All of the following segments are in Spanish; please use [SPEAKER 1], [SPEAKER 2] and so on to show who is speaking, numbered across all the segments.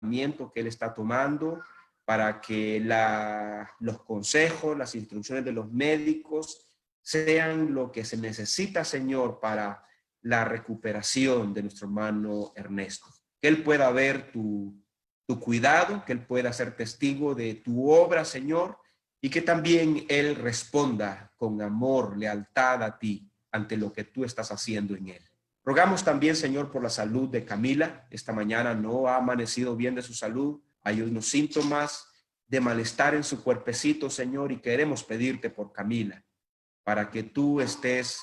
[SPEAKER 1] tratamiento que él está tomando, para que los consejos, las instrucciones de los médicos sean lo que se necesita, Señor, para la recuperación de nuestro hermano Ernesto. Que él pueda ver tu cuidado, que él pueda ser testigo de tu obra, Señor, y que también él responda con amor, lealtad a ti ante lo que tú estás haciendo en él. Rogamos también, Señor, por la salud de Camila. Esta mañana no ha amanecido bien de su salud. Hay unos síntomas de malestar en su cuerpecito, Señor, y queremos pedirte por Camila, para que tú estés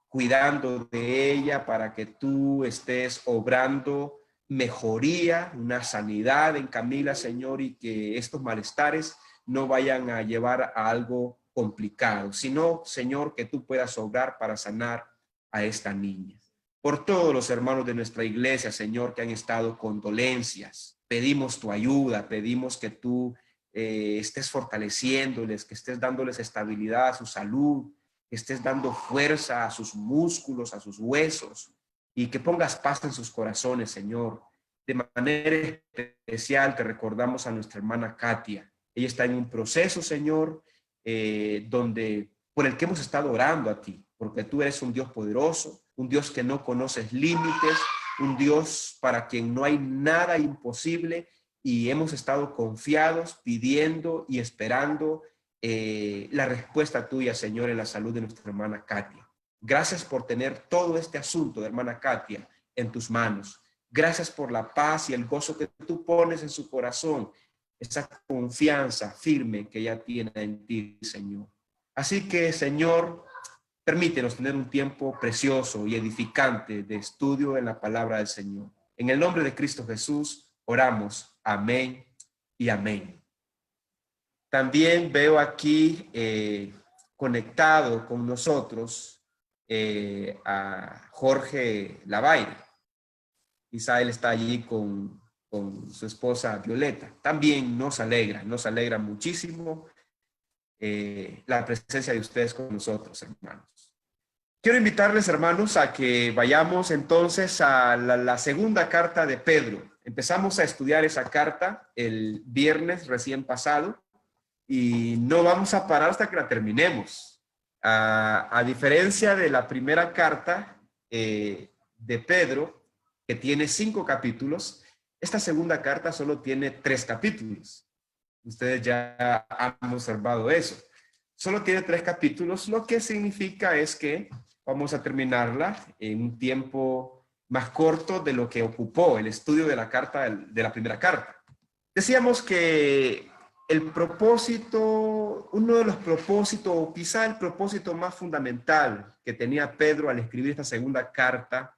[SPEAKER 1] cuidando de ella, para que tú estés obrando mejoría, una sanidad en Camila, Señor, y que estos malestares no vayan a llevar a algo complicado, sino, Señor, que tú puedas obrar para sanar a esta niña. Por todos los hermanos de nuestra iglesia, Señor, que han estado con dolencias, pedimos tu ayuda, pedimos que tú estés fortaleciéndoles, que estés dándoles estabilidad a su salud, que estés dando fuerza a sus músculos, a sus huesos, y que pongas paz en sus corazones, Señor. De manera especial te recordamos a nuestra hermana Katia. Ella está en un proceso, Señor, por el que hemos estado orando a ti, porque tú eres un Dios poderoso, un Dios que no conoces límites, un Dios para quien no hay nada imposible, y hemos estado confiados, pidiendo y esperando la respuesta tuya, Señor, en la salud de nuestra hermana Katia. Gracias por tener todo este asunto de hermana Katia en tus manos. Gracias por la paz y el gozo que tú pones en su corazón, esa confianza firme que ella tiene en ti, Señor. Así que, Señor, permítenos tener un tiempo precioso y edificante de estudio en la palabra del Señor. En el nombre de Cristo Jesús, oramos. Amén y amén. También veo aquí conectado con nosotros a Jorge Lavalle. Quizá él está allí con su esposa Violeta. También nos alegra muchísimo la presencia de ustedes con nosotros, hermanos. Quiero invitarles, hermanos, a que vayamos entonces a la segunda carta de Pedro. Empezamos a estudiar esa carta el viernes recién pasado y no vamos a parar hasta que la terminemos. A diferencia de la primera carta de Pedro, que tiene 5 capítulos, esta segunda carta solo tiene 3 capítulos. Ustedes ya han observado eso. Solo tiene 3 capítulos, lo que significa es que vamos a terminarla en un tiempo más corto de lo que ocupó el estudio de la primera carta. Decíamos que uno de los propósitos, o quizá el propósito más fundamental que tenía Pedro al escribir esta segunda carta,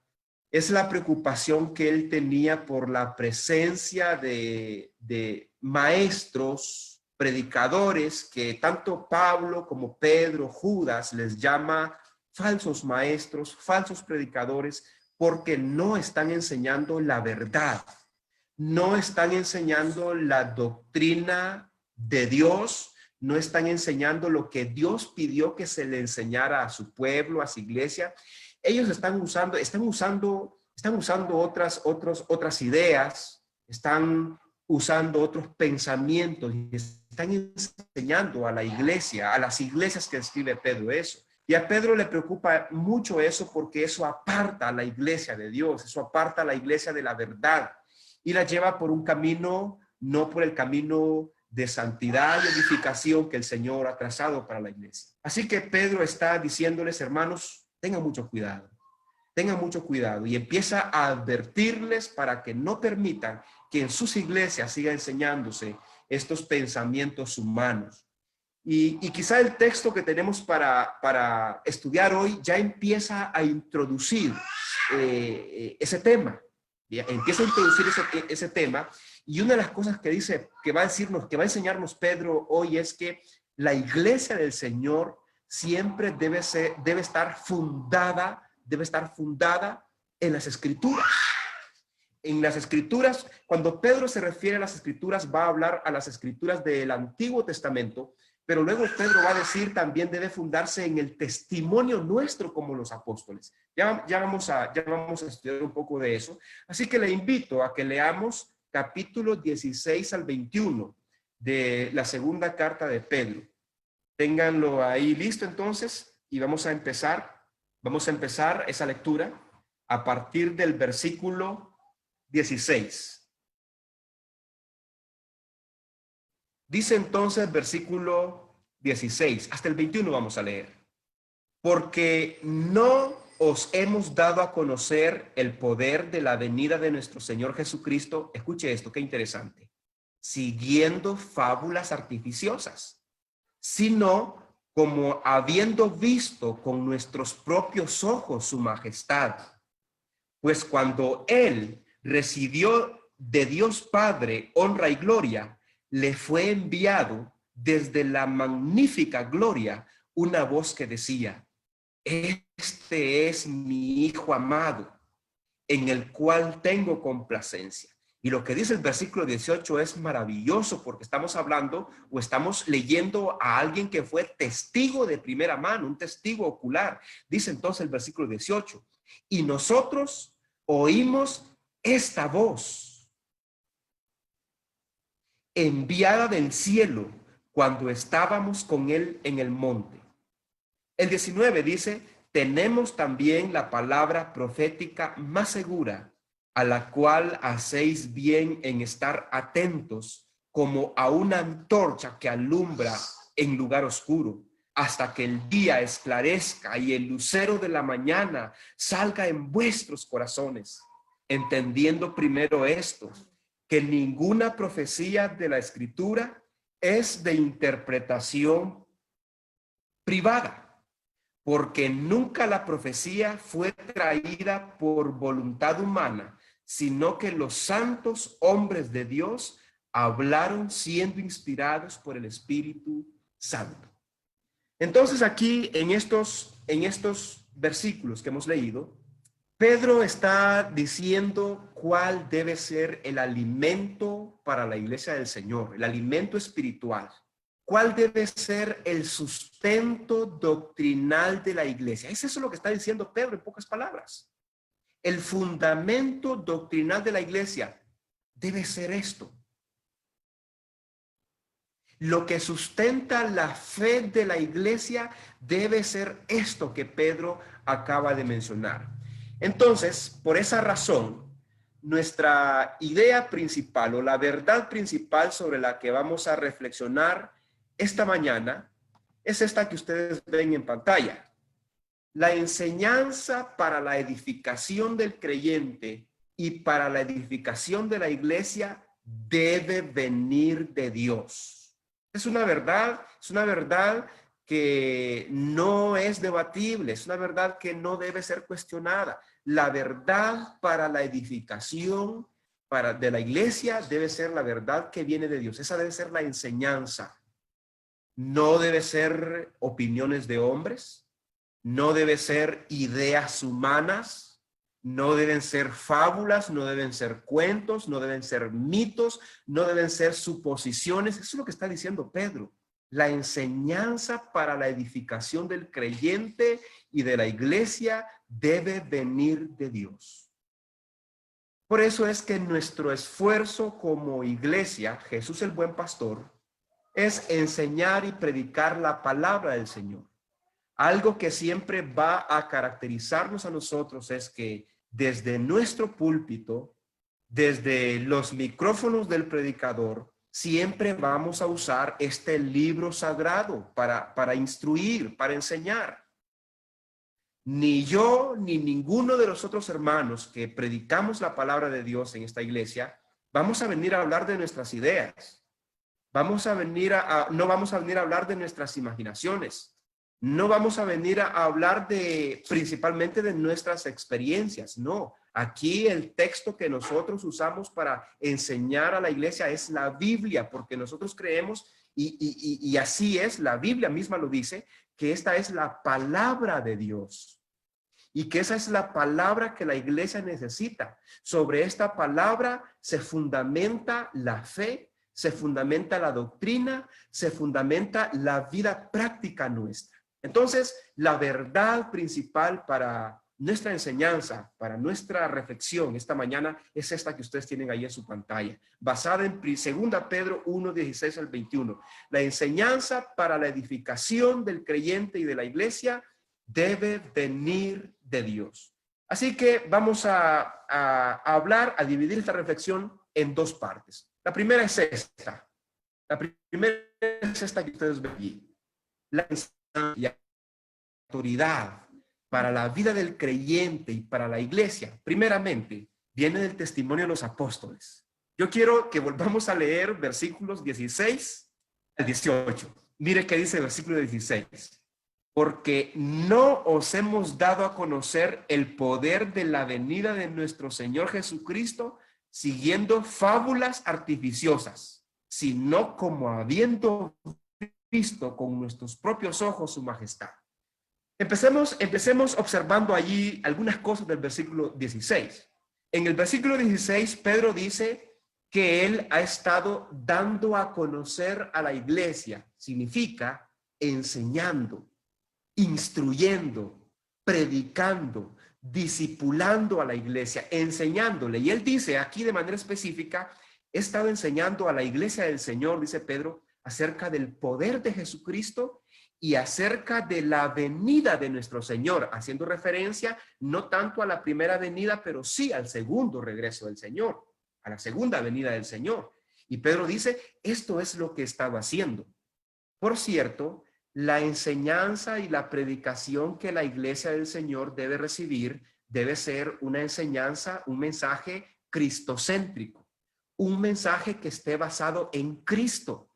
[SPEAKER 1] es la preocupación que él tenía por la presencia de maestros, predicadores, que tanto Pablo como Pedro, Judas, les llama falsos maestros, falsos predicadores, porque no están enseñando la verdad, no están enseñando la doctrina de Dios, no están enseñando lo que Dios pidió que se le enseñara a su pueblo, a su iglesia. Ellos están usando otras ideas, están usando otros pensamientos y están enseñando a la iglesia, a las iglesias que escribe Pedro eso. Y a Pedro le preocupa mucho eso porque eso aparta a la iglesia de Dios, eso aparta a la iglesia de la verdad y la lleva por un camino, no por el camino de santidad y edificación que el Señor ha trazado para la iglesia. Así que Pedro está diciéndoles, hermanos, tengan mucho cuidado y empieza a advertirles para que no permitan que en sus iglesias siga enseñándose estos pensamientos humanos. Y quizá el texto que tenemos para estudiar hoy ya empieza a introducir ese tema. Empieza a introducir ese tema. Y una de las cosas que va a enseñarnos Pedro hoy es que la iglesia del Señor siempre debe estar fundada en las Escrituras. En las Escrituras, cuando Pedro se refiere a las Escrituras, va a hablar a las Escrituras del Antiguo Testamento, pero luego Pedro va a decir también debe fundarse en el testimonio nuestro como los apóstoles. Ya vamos a estudiar un poco de eso. Así que le invito a que leamos capítulo 16 al 21 de la segunda carta de Pedro. Ténganlo ahí listo entonces y vamos a empezar. Vamos a empezar esa lectura a partir del versículo 16. Dice entonces versículo 16, hasta el 21 vamos a leer. Porque no os hemos dado a conocer el poder de la venida de nuestro Señor Jesucristo. Escuche esto, qué interesante. Siguiendo fábulas artificiosas, sino como habiendo visto con nuestros propios ojos su majestad. Pues cuando Él recibió de Dios Padre honra y gloria, le fue enviado desde la magnífica gloria una voz que decía: este es mi Hijo amado, en el cual tengo complacencia. Y lo que dice el versículo 18 es maravilloso, porque estamos hablando o estamos leyendo a alguien que fue testigo de primera mano, un testigo ocular. Dice entonces el versículo 18, y nosotros oímos esta voz enviada del cielo cuando estábamos con él en el monte. El 19 dice: tenemos también la palabra profética más segura, a la cual hacéis bien en estar atentos como a una antorcha que alumbra en lugar oscuro, hasta que el día esclarezca y el lucero de la mañana salga en vuestros corazones, entendiendo primero esto, que ninguna profecía de la Escritura es de interpretación privada, porque nunca la profecía fue traída por voluntad humana, sino que los santos hombres de Dios hablaron siendo inspirados por el Espíritu Santo. Entonces aquí en estos versículos que hemos leído, Pedro está diciendo cuál debe ser el alimento para la iglesia del Señor, el alimento espiritual. ¿Cuál debe ser el sustento doctrinal de la iglesia? Es eso lo que está diciendo Pedro en pocas palabras. El fundamento doctrinal de la iglesia debe ser esto. Lo que sustenta la fe de la iglesia debe ser esto que Pedro acaba de mencionar. Entonces, por esa razón, nuestra idea principal o la verdad principal sobre la que vamos a reflexionar esta mañana es esta que ustedes ven en pantalla. La enseñanza para la edificación del creyente y para la edificación de la iglesia debe venir de Dios. Es una verdad que no es debatible, es una verdad que no debe ser cuestionada. La verdad para la edificación de la iglesia debe ser la verdad que viene de Dios. Esa debe ser la enseñanza. No debe ser opiniones de hombres, no debe ser ideas humanas, no deben ser fábulas, no deben ser cuentos, no deben ser mitos, no deben ser suposiciones. Eso es lo que está diciendo Pedro. La enseñanza para la edificación del creyente y de la iglesia debe venir de Dios. Por eso es que nuestro esfuerzo como iglesia, Jesús el buen pastor, es enseñar y predicar la palabra del Señor. Algo que siempre va a caracterizarnos a nosotros es que desde nuestro púlpito, desde los micrófonos del predicador, siempre vamos a usar este libro sagrado para instruir, para enseñar. Ni yo, ni ninguno de los otros hermanos que predicamos la palabra de Dios en esta iglesia, vamos a venir a hablar de nuestras ideas. No vamos a venir a hablar de nuestras imaginaciones. No vamos a venir a hablar principalmente de nuestras experiencias. No, aquí el texto que nosotros usamos para enseñar a la iglesia es la Biblia, porque nosotros creemos, y así es, la Biblia misma lo dice, que esta es la palabra de Dios. Y que esa es la palabra que la iglesia necesita. Sobre esta palabra se fundamenta la fe, se fundamenta la doctrina, se fundamenta la vida práctica nuestra. Entonces, la verdad principal para nuestra enseñanza, para nuestra reflexión esta mañana es esta que ustedes tienen ahí en su pantalla, basada en 2 Pedro 1, 16 al 21. La enseñanza para la edificación del creyente y de la iglesia debe venir de Dios. Así que vamos a dividir esta reflexión en dos partes. La primera es esta. La primera es esta que ustedes ven allí. La enseñanza y autoridad para la vida del creyente y para la iglesia, primeramente, viene del testimonio de los apóstoles. Yo quiero que volvamos a leer versículos 16 al 18. Mire qué dice el versículo 16. Porque no os hemos dado a conocer el poder de la venida de nuestro Señor Jesucristo siguiendo fábulas artificiosas, sino como habiendo visto con nuestros propios ojos su majestad. Empecemos observando allí algunas cosas del versículo 16. En el versículo 16, Pedro dice que él ha estado dando a conocer a la iglesia. Significa enseñando, instruyendo, predicando, discipulando a la iglesia, enseñándole. Y él dice aquí de manera específica, he estado enseñando a la iglesia del Señor, dice Pedro, acerca del poder de Jesucristo y acerca de la venida de nuestro Señor, haciendo referencia no tanto a la primera venida, pero sí al segundo regreso del Señor, a la segunda venida del Señor. Y Pedro dice, esto es lo que estaba haciendo. Por cierto, la enseñanza y la predicación que la iglesia del Señor debe recibir debe ser una enseñanza, un mensaje cristocéntrico, un mensaje que esté basado en Cristo.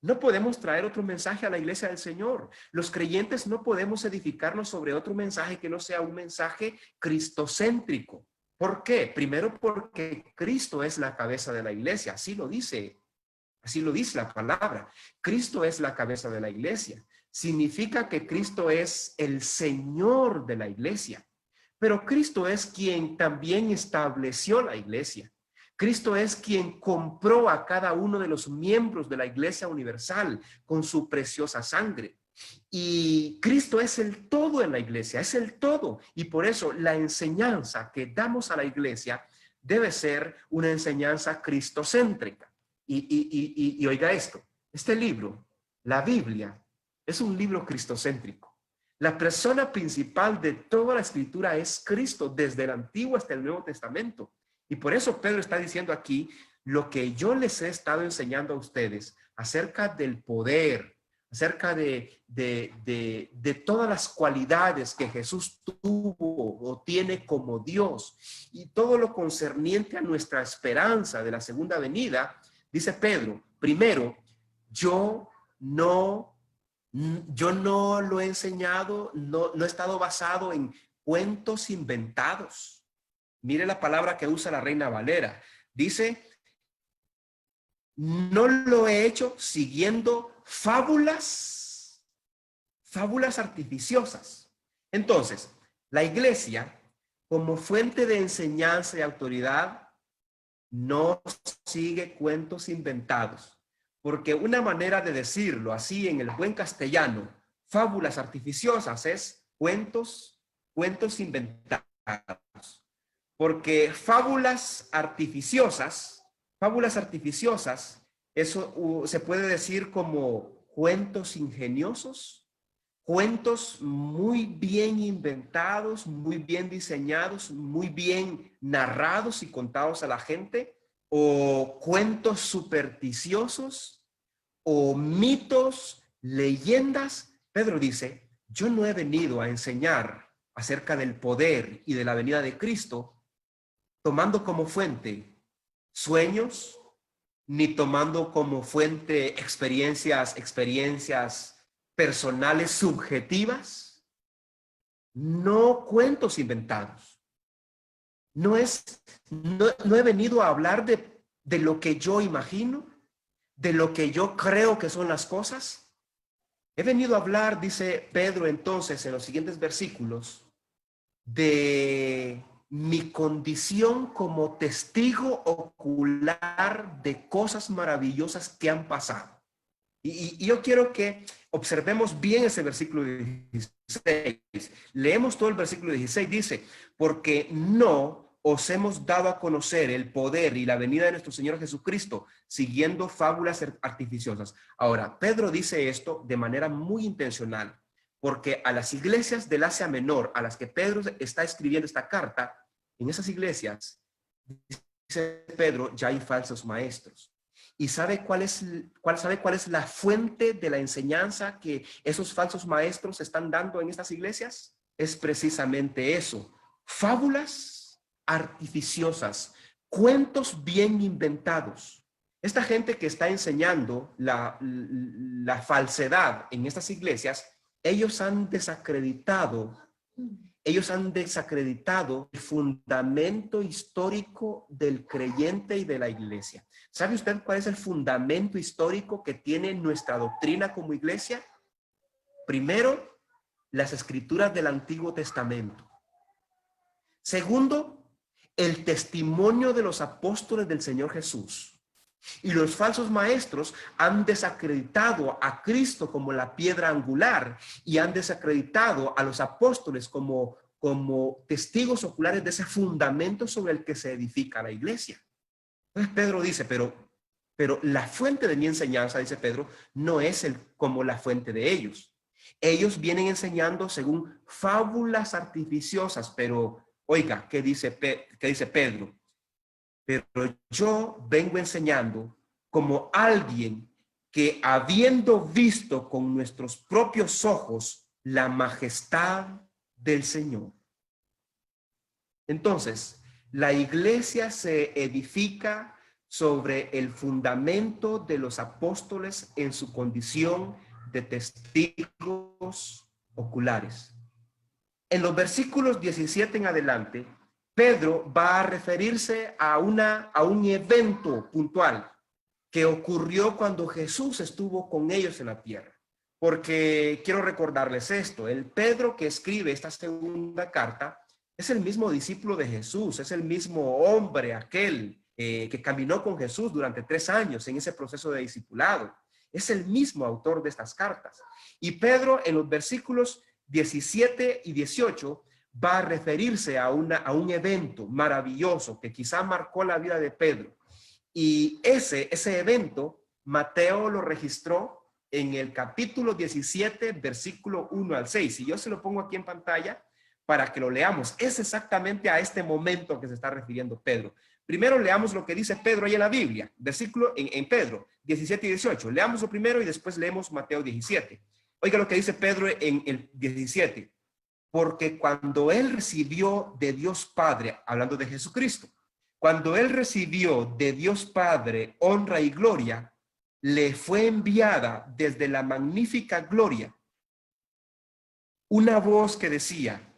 [SPEAKER 1] No podemos traer otro mensaje a la iglesia del Señor. Los creyentes no podemos edificarnos sobre otro mensaje que no sea un mensaje cristocéntrico. ¿Por qué? Primero porque Cristo es la cabeza de la iglesia, así lo dice la palabra. Cristo es la cabeza de la iglesia. Significa que Cristo es el Señor de la iglesia. Pero Cristo es quien también estableció la iglesia. Cristo es quien compró a cada uno de los miembros de la Iglesia Universal con su preciosa sangre. Y Cristo es el todo en la iglesia, es el todo. Y por eso la enseñanza que damos a la iglesia debe ser una enseñanza cristocéntrica. Y oiga esto, este libro, la Biblia, es un libro cristocéntrico. La persona principal de toda la escritura es Cristo, desde el Antiguo hasta el Nuevo Testamento. Y por eso Pedro está diciendo aquí lo que yo les he estado enseñando a ustedes acerca del poder, acerca de todas las cualidades que Jesús tuvo o tiene como Dios y todo lo concerniente a nuestra esperanza de la segunda venida. Dice Pedro, primero, yo no lo he enseñado, no he estado basado en cuentos inventados. Mire la palabra que usa la Reina Valera. Dice, no lo he hecho siguiendo fábulas artificiosas. Entonces, la iglesia, como fuente de enseñanza y autoridad, no sigue cuentos inventados. Porque una manera de decirlo así en el buen castellano, fábulas artificiosas, es cuentos inventados. Porque fábulas artificiosas, eso se puede decir como cuentos ingeniosos, cuentos muy bien inventados, muy bien diseñados, muy bien narrados y contados a la gente, o cuentos supersticiosos, o mitos, leyendas. Pedro dice, yo no he venido a enseñar acerca del poder y de la venida de Cristo tomando como fuente sueños, ni tomando como fuente experiencias personales subjetivas, no cuentos inventados. No he venido a hablar de lo que yo imagino, de lo que yo creo que son las cosas. He venido a hablar, dice Pedro entonces en los siguientes versículos, de mi condición como testigo ocular de cosas maravillosas que han pasado. Y yo quiero que observemos bien ese versículo 16. Leemos todo el versículo 16. Dice, porque no os hemos dado a conocer el poder y la venida de nuestro Señor Jesucristo, siguiendo fábulas artificiosas. Ahora, Pedro dice esto de manera muy intencional, porque a las iglesias del Asia Menor, a las que Pedro está escribiendo esta carta, en esas iglesias, dice Pedro, ya hay falsos maestros. ¿Y sabe cuál es la fuente de la enseñanza que esos falsos maestros están dando en estas iglesias? Es precisamente eso, fábulas artificiosas, cuentos bien inventados. Esta gente que está enseñando la falsedad en estas iglesias, ellos han desacreditado el fundamento histórico del creyente y de la iglesia. ¿Sabe usted cuál es el fundamento histórico que tiene nuestra doctrina como iglesia? Primero, las escrituras del Antiguo Testamento. Segundo, el testimonio de los apóstoles del Señor Jesús. Y los falsos maestros han desacreditado a Cristo como la piedra angular y han desacreditado a los apóstoles como testigos oculares de ese fundamento sobre el que se edifica la iglesia. Entonces Pedro dice, pero la fuente de mi enseñanza, dice Pedro, no es como la fuente de ellos. Ellos vienen enseñando según fábulas artificiosas, pero oiga, ¿qué dice Pedro? Pero yo vengo enseñando como alguien que habiendo visto con nuestros propios ojos la majestad del Señor. Entonces, la iglesia se edifica sobre el fundamento de los apóstoles en su condición de testigos oculares. En los versículos 17 en adelante, Pedro va a referirse a un evento puntual que ocurrió cuando Jesús estuvo con ellos en la tierra. Porque quiero recordarles esto, el Pedro que escribe esta segunda carta es el mismo discípulo de Jesús, es el mismo hombre, aquel que caminó con Jesús durante 3 años en ese proceso de discipulado. Es el mismo autor de estas cartas. Y Pedro en los versículos 17 y 18 va a referirse a un evento maravilloso que quizá marcó la vida de Pedro. Y ese evento, Mateo lo registró en el capítulo 17, versículo 1 al 6. Y yo se lo pongo aquí en pantalla para que lo leamos. Es exactamente a este momento que se está refiriendo Pedro. Primero leamos lo que dice Pedro ahí en la Biblia, versículo en Pedro 17 y 18. Leámoslo primero y después leemos Mateo 17. Oiga lo que dice Pedro en el 17. Porque cuando él recibió de Dios Padre, hablando de Jesucristo, cuando él recibió de Dios Padre honra y gloria, le fue enviada desde la magnífica gloria una voz que decía,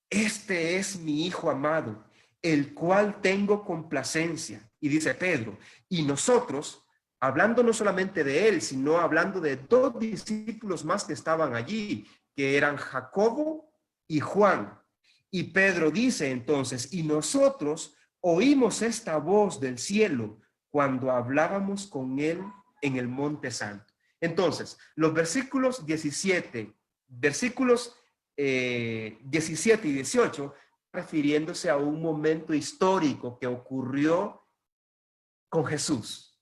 [SPEAKER 1] este es mi Hijo amado, el cual tengo complacencia. Y dice Pedro, y nosotros, hablando no solamente de él, sino hablando de 2 discípulos más que estaban allí, que eran Jacobo y Juan. Y Pedro dice entonces, y nosotros oímos esta voz del cielo cuando hablábamos con él en el Monte Santo. Entonces, los versículos 17 y 18, refiriéndose a un momento histórico que ocurrió con Jesús.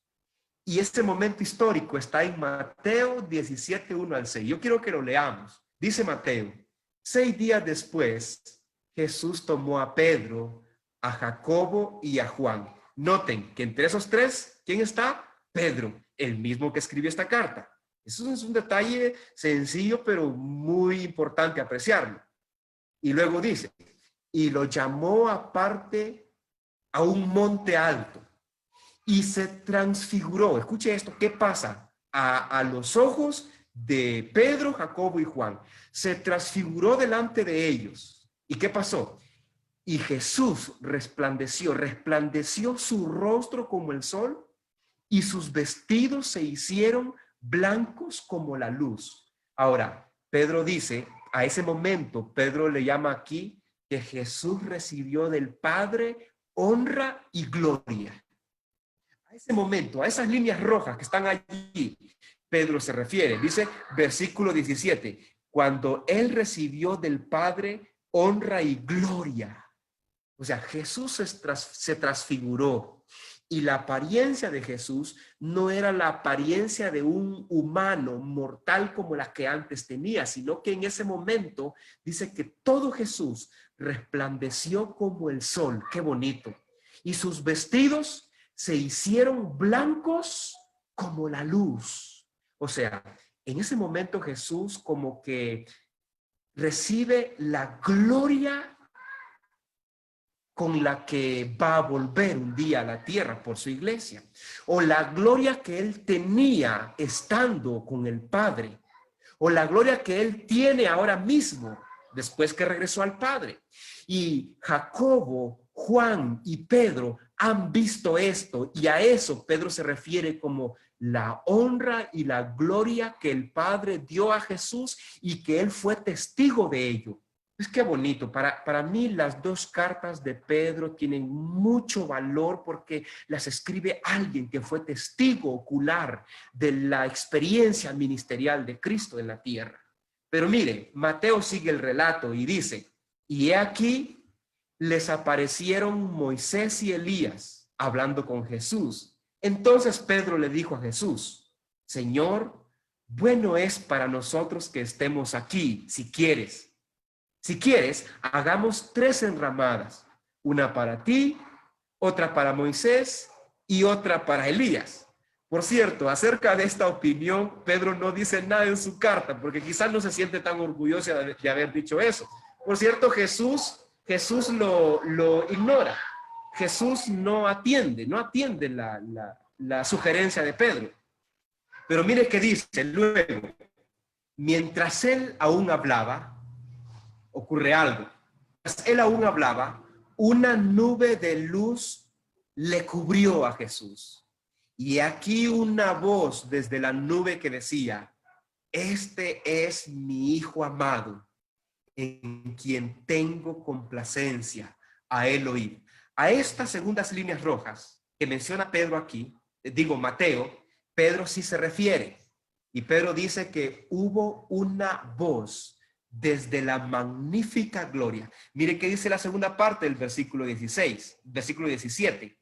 [SPEAKER 1] Y este momento histórico está en Mateo 17, 1 al 6. Yo quiero que lo leamos. Dice Mateo, 6 días después, Jesús tomó a Pedro, a Jacobo y a Juan. Noten que entre esos 3, ¿quién está? Pedro, el mismo que escribió esta carta. Eso es un detalle sencillo, pero muy importante apreciarlo. Y luego dice, y lo llamó aparte a un monte alto y se transfiguró. Escuche esto, ¿qué pasa? A los ojos de Pedro, Jacobo y Juan. Se transfiguró delante de ellos. ¿Y qué pasó? Y Jesús resplandeció su rostro como el sol y sus vestidos se hicieron blancos como la luz. Ahora, Pedro dice, a ese momento, Pedro le llama aquí que Jesús recibió del Padre honra y gloria. A ese momento, a esas líneas rojas que están allí, Pedro se refiere. Dice, versículo 17, cuando él recibió del Padre honra y gloria. O sea, Jesús se transfiguró y la apariencia de Jesús no era la apariencia de un humano mortal como la que antes tenía, sino que en ese momento dice que todo Jesús resplandeció como el sol. Qué bonito. Y sus vestidos se hicieron blancos como la luz. O sea, en ese momento Jesús como que recibe la gloria con la que va a volver un día a la tierra por su iglesia, o la gloria que él tenía estando con el Padre, o la gloria que él tiene ahora mismo después que regresó al Padre. Y Jacobo, Juan y Pedro han visto esto, y a eso Pedro se refiere como la honra y la gloria que el Padre dio a Jesús y que él fue testigo de ello. Es que bonito. Para mí las dos cartas de Pedro tienen mucho valor porque las escribe alguien que fue testigo ocular de la experiencia ministerial de Cristo en la tierra. Pero mire, Mateo sigue el relato y dice, y he aquí les aparecieron Moisés y Elías hablando con Jesús. Entonces Pedro le dijo a Jesús, Señor, bueno es para nosotros que estemos aquí, si quieres. Si quieres, hagamos 3 enramadas, una para ti, otra para Moisés y otra para Elías. Por cierto, acerca de esta opinión, Pedro no dice nada en su carta, porque quizás no se siente tan orgulloso de haber dicho eso. Por cierto, Jesús lo ignora. Jesús no atiende la sugerencia de Pedro. Pero mire qué dice luego. Mientras él aún hablaba, ocurre algo. Mientras él aún hablaba, una nube de luz le cubrió a Jesús. Y aquí una voz desde la nube que decía, este es mi Hijo amado, en quien tengo complacencia, a él oír. A estas segundas líneas rojas que menciona Pedro aquí, Mateo, Pedro sí se refiere. Y Pedro dice que hubo una voz desde la magnífica gloria. Mire qué dice la segunda parte del versículo 16, versículo 17.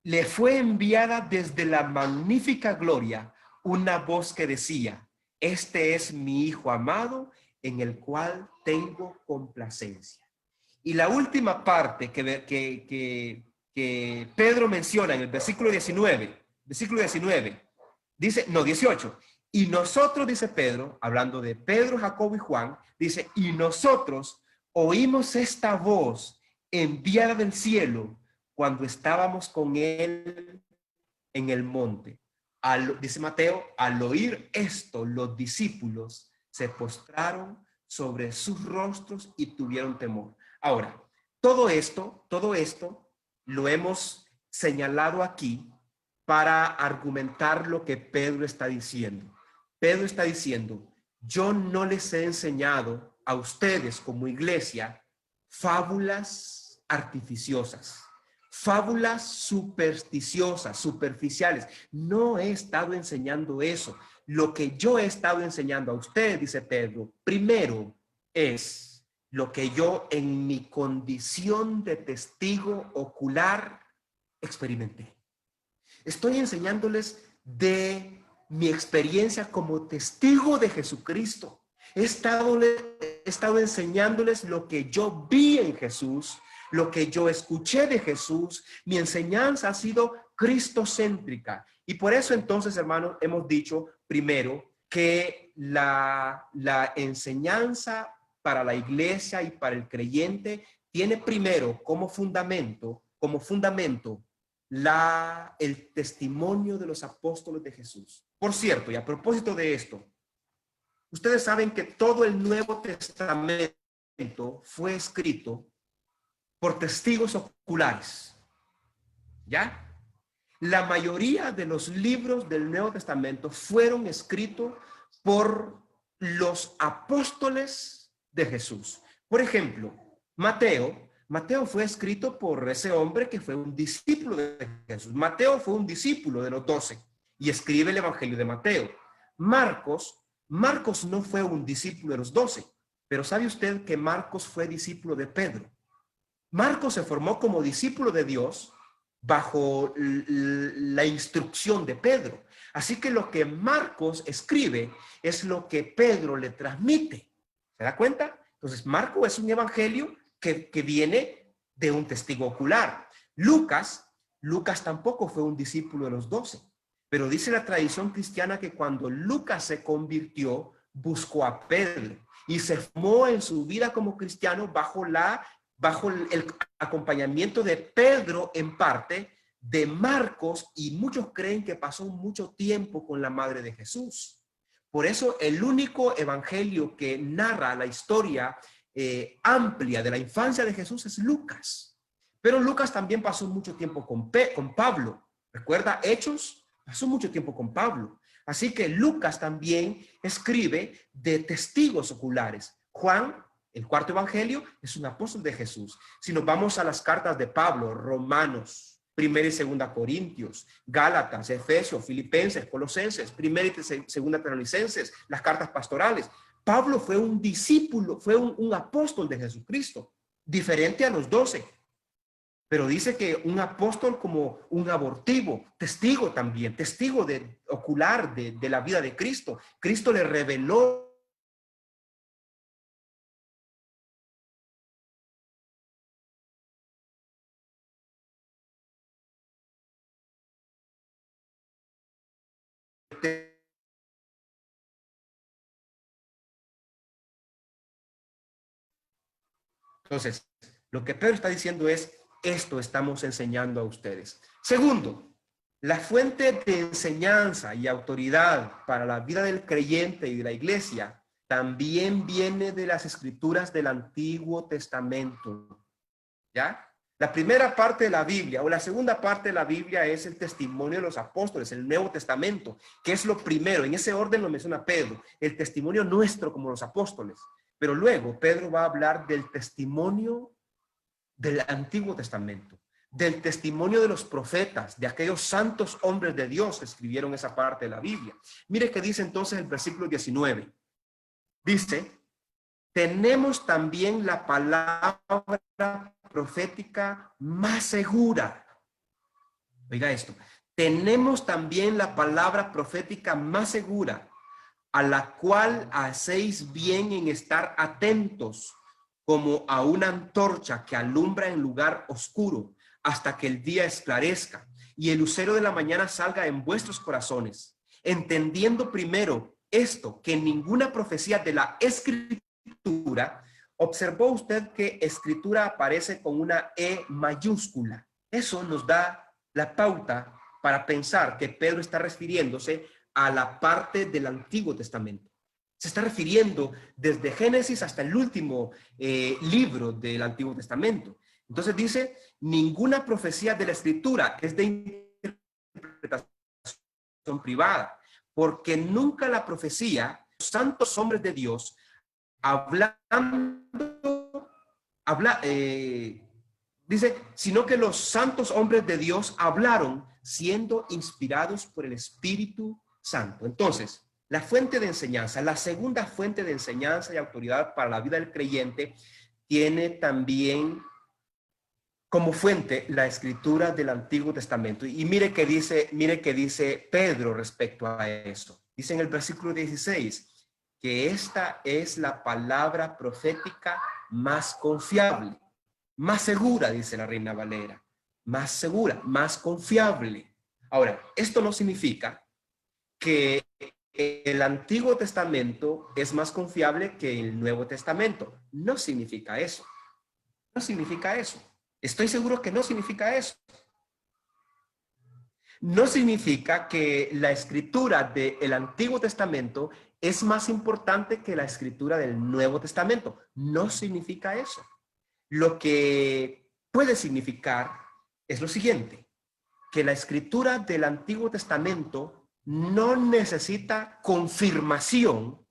[SPEAKER 1] Le fue enviada desde la magnífica gloria una voz que decía, este es mi Hijo amado, en el cual tengo complacencia. Y la última parte que Pedro menciona en el versículo 19, dice, no, 18. Y nosotros, dice Pedro, hablando de Pedro, Jacobo y Juan, dice, y nosotros oímos esta voz enviada del cielo cuando estábamos con él en el monte. Dice Mateo, al oír esto, los discípulos se postraron sobre sus rostros y tuvieron temor. Ahora, todo esto lo hemos señalado aquí para argumentar lo que Pedro está diciendo. Pedro está diciendo, yo no les he enseñado a ustedes como iglesia fábulas artificiosas, fábulas supersticiosas, superficiales. No he estado enseñando eso. Lo que yo he estado enseñando a ustedes, dice Pedro, primero es lo que yo en mi condición de testigo ocular experimenté. Estoy enseñándoles de mi experiencia como testigo de Jesucristo. He estado enseñándoles lo que yo vi en Jesús, lo que yo escuché de Jesús. Mi enseñanza ha sido cristocéntrica. Y por eso entonces, hermanos, hemos dicho primero que la enseñanza para la iglesia y para el creyente tiene primero como fundamento el testimonio de los apóstoles de Jesús. Por cierto, y a propósito de esto, ustedes saben que todo el Nuevo Testamento fue escrito por testigos oculares. ¿Ya? La mayoría de los libros del Nuevo Testamento fueron escritos por los apóstoles de Jesús. Por ejemplo, Mateo fue escrito por ese hombre que fue un discípulo de Jesús. Mateo fue un discípulo de los 12 y escribe el Evangelio de Mateo. Marcos no fue un discípulo de los 12, pero ¿sabe usted que Marcos fue discípulo de Pedro? Marcos se formó como discípulo de Dios bajo la instrucción de Pedro. Así que lo que Marcos escribe es lo que Pedro le transmite. ¿Se da cuenta? Entonces, Marcos es un evangelio que viene de un testigo ocular. Lucas tampoco fue un discípulo de los 12, pero dice la tradición cristiana que cuando Lucas se convirtió, buscó a Pedro y se formó en su vida como cristiano bajo el acompañamiento de Pedro en parte, de Marcos, y muchos creen que pasó mucho tiempo con la madre de Jesús. Por eso el único evangelio que narra la historia amplia de la infancia de Jesús es Lucas. Pero Lucas también pasó mucho tiempo con Pablo. ¿Recuerda Hechos? Pasó mucho tiempo con Pablo. Así que Lucas también escribe de testigos oculares. Juan, el cuarto evangelio, es un apóstol de Jesús. Si nos vamos a las cartas de Pablo, Romanos, Primera y Segunda Corintios, Gálatas, Efesios, Filipenses, Colosenses, Primera y Segunda Tesalonicenses, las cartas pastorales, Pablo fue un discípulo, fue un apóstol de Jesucristo, diferente a los 12. Pero dice que un apóstol como un abortivo, testigo también, testigo ocular de la vida de Cristo. Cristo le reveló Entonces, lo que Pedro está diciendo es, esto estamos enseñando a ustedes. Segundo, la fuente de enseñanza y autoridad para la vida del creyente y de la iglesia también viene de las escrituras del Antiguo Testamento. ¿Ya? La primera parte de la Biblia o la segunda parte de la Biblia es el testimonio de los apóstoles, el Nuevo Testamento, que es lo primero. En ese orden lo menciona Pedro, el testimonio nuestro como los apóstoles. Pero luego Pedro va a hablar del testimonio del Antiguo Testamento, del testimonio de los profetas, de aquellos santos hombres de Dios que escribieron esa parte de la Biblia. Mire que dice entonces el versículo 19. Dice, tenemos también la palabra profética más segura. Oiga esto. Tenemos también la palabra profética más segura, a la cual hacéis bien en estar atentos, como a una antorcha que alumbra en lugar oscuro, hasta que el día esclarezca y el lucero de la mañana salga en vuestros corazones, entendiendo primero esto, que ninguna profecía de la Escritura, observó usted que escritura aparece con una E mayúscula. Eso nos da la pauta para pensar que Pedro está refiriéndose a la parte del Antiguo Testamento. Se está refiriendo desde Génesis hasta el último libro del Antiguo Testamento. Entonces dice, ninguna profecía de la Escritura es de interpretación privada, porque nunca la profecía, los santos hombres de Dios, dice, sino que los santos hombres de Dios hablaron siendo inspirados por el Espíritu Santo. Entonces, la fuente de enseñanza, la segunda fuente de enseñanza y autoridad para la vida del creyente, tiene también como fuente la escritura del Antiguo Testamento. Y mire que dice Pedro respecto a eso. Dice en el versículo 16 que esta es la palabra profética más confiable, más segura, dice la Reina Valera, más segura, más confiable. Ahora, esto no significa que el Antiguo Testamento es más confiable que el Nuevo Testamento. No significa eso. No significa eso. Estoy seguro que no significa eso. No significa que la escritura del Antiguo Testamento es más importante que la escritura del Nuevo Testamento. No significa eso. Lo que puede significar es lo siguiente, que la escritura del Antiguo Testamento no necesita confirmación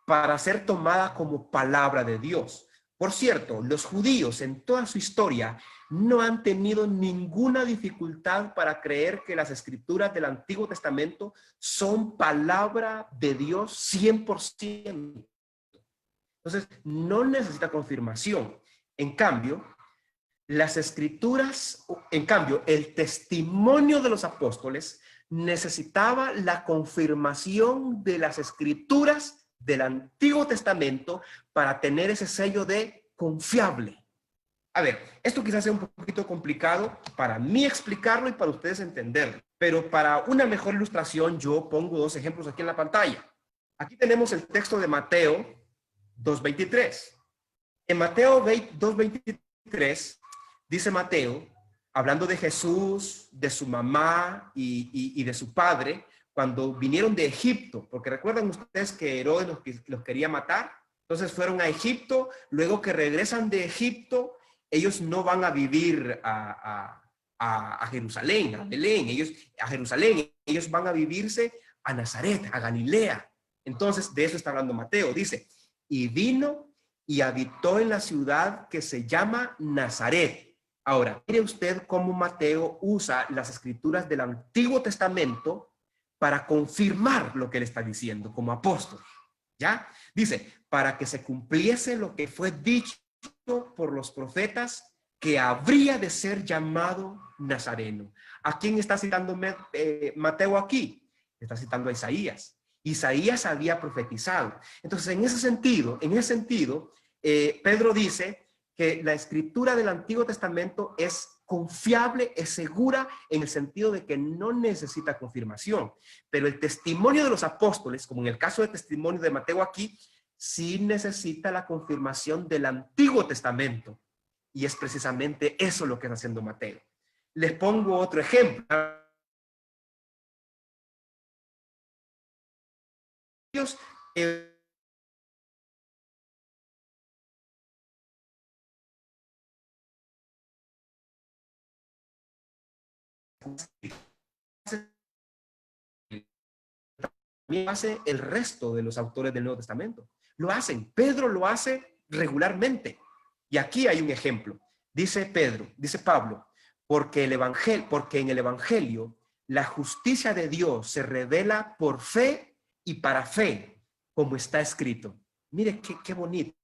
[SPEAKER 1] para ser tomada como palabra de Dios. Por cierto, los judíos en toda su historia no han tenido ninguna dificultad para creer que las escrituras del Antiguo Testamento son palabra de Dios 100%. Entonces, no necesita confirmación. En cambio, las escrituras, en cambio, el testimonio de los apóstoles necesitaba la confirmación de las escrituras del Antiguo Testamento para tener ese sello de confiable. A ver, esto quizás sea un poquito complicado para mí explicarlo y para ustedes entenderlo, pero para una mejor ilustración yo pongo dos ejemplos aquí en la pantalla. Aquí tenemos el texto de Mateo 2:23. En Mateo 2:23 dice Mateo, hablando de Jesús, de su mamá y de su padre, cuando vinieron de Egipto, porque recuerdan ustedes que Herodes los quería matar, entonces fueron a Egipto, luego que regresan de Egipto, ellos no van a vivir a Jerusalén, a Belén, a Jerusalén, ellos van a vivirse a Nazaret, a Galilea. Entonces, de eso está hablando Mateo, dice, y vino y habitó en la ciudad que se llama Nazaret. Ahora, mire usted cómo Mateo usa las escrituras del Antiguo Testamento para confirmar lo que él está diciendo como apóstol. ¿Ya? Dice, para que se cumpliese lo que fue dicho por los profetas, que habría de ser llamado Nazareno. ¿A quién está citando Mateo aquí? Está citando a Isaías. Isaías había profetizado. Entonces, en ese sentido, Pedro dice que la escritura del Antiguo Testamento es confiable, es segura en el sentido de que no necesita confirmación. Pero el testimonio de los apóstoles, como en el caso del testimonio de Mateo aquí, sí necesita la confirmación del Antiguo Testamento. Y es precisamente eso lo que está haciendo Mateo. Les pongo otro ejemplo. Hace el resto de los autores del Nuevo Testamento. Lo hacen. Pedro lo hace regularmente. Y aquí hay un ejemplo. Dice Pablo, porque en el evangelio la justicia de Dios se revela por fe y para fe, como está escrito. Mire qué bonito.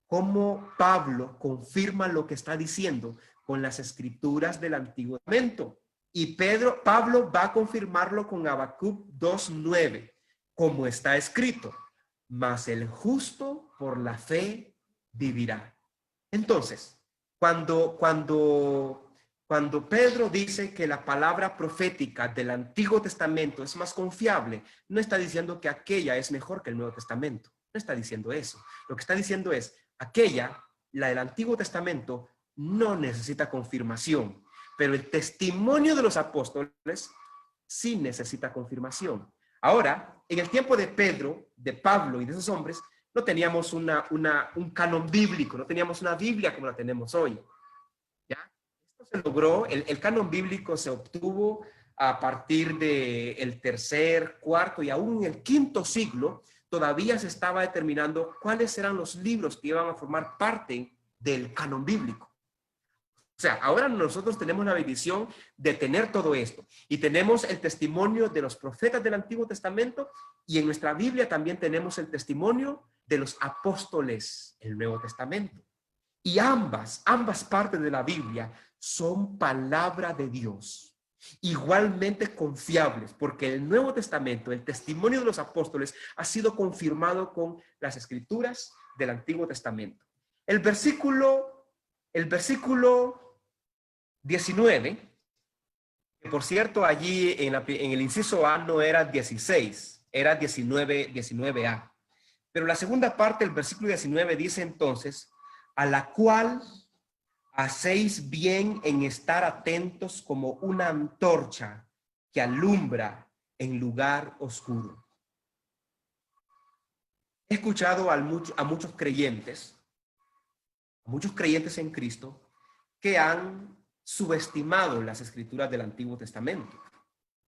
[SPEAKER 1] Cómo Pablo confirma lo que está diciendo con las escrituras del Antiguo Testamento. Y Pablo va a confirmarlo con Habacuc 2:9, como está escrito, mas el justo por la fe vivirá. Entonces, cuando Pedro dice que la palabra profética del Antiguo Testamento es más confiable, no está diciendo que aquella es mejor que el Nuevo Testamento. No está diciendo eso. Lo que está diciendo es, la del Antiguo Testamento, no necesita confirmación, pero el testimonio de los apóstoles sí necesita confirmación. Ahora, en el tiempo de Pedro, de Pablo y de esos hombres, no teníamos un canon bíblico, no teníamos una Biblia como la tenemos hoy. ¿Ya? Esto se logró, el canon bíblico se obtuvo a partir del tercer, cuarto y aún en el quinto siglo, todavía se estaba determinando cuáles eran los libros que iban a formar parte del canon bíblico. O sea, ahora nosotros tenemos la bendición de tener todo esto y tenemos el testimonio de los profetas del Antiguo Testamento y en nuestra Biblia también tenemos el testimonio de los apóstoles, el Nuevo Testamento. Y ambas partes de la Biblia son palabra de Dios, igualmente confiables, porque el Nuevo Testamento, el testimonio de los apóstoles, ha sido confirmado con las escrituras del Antiguo Testamento. El versículo 19, que por cierto allí en el inciso A no era 16, era 19A. Pero la segunda parte del versículo 19 dice entonces, a la cual hacéis bien en estar atentos como una antorcha que alumbra en lugar oscuro. He escuchado a muchos creyentes en Cristo, que han subestimado las escrituras del Antiguo Testamento,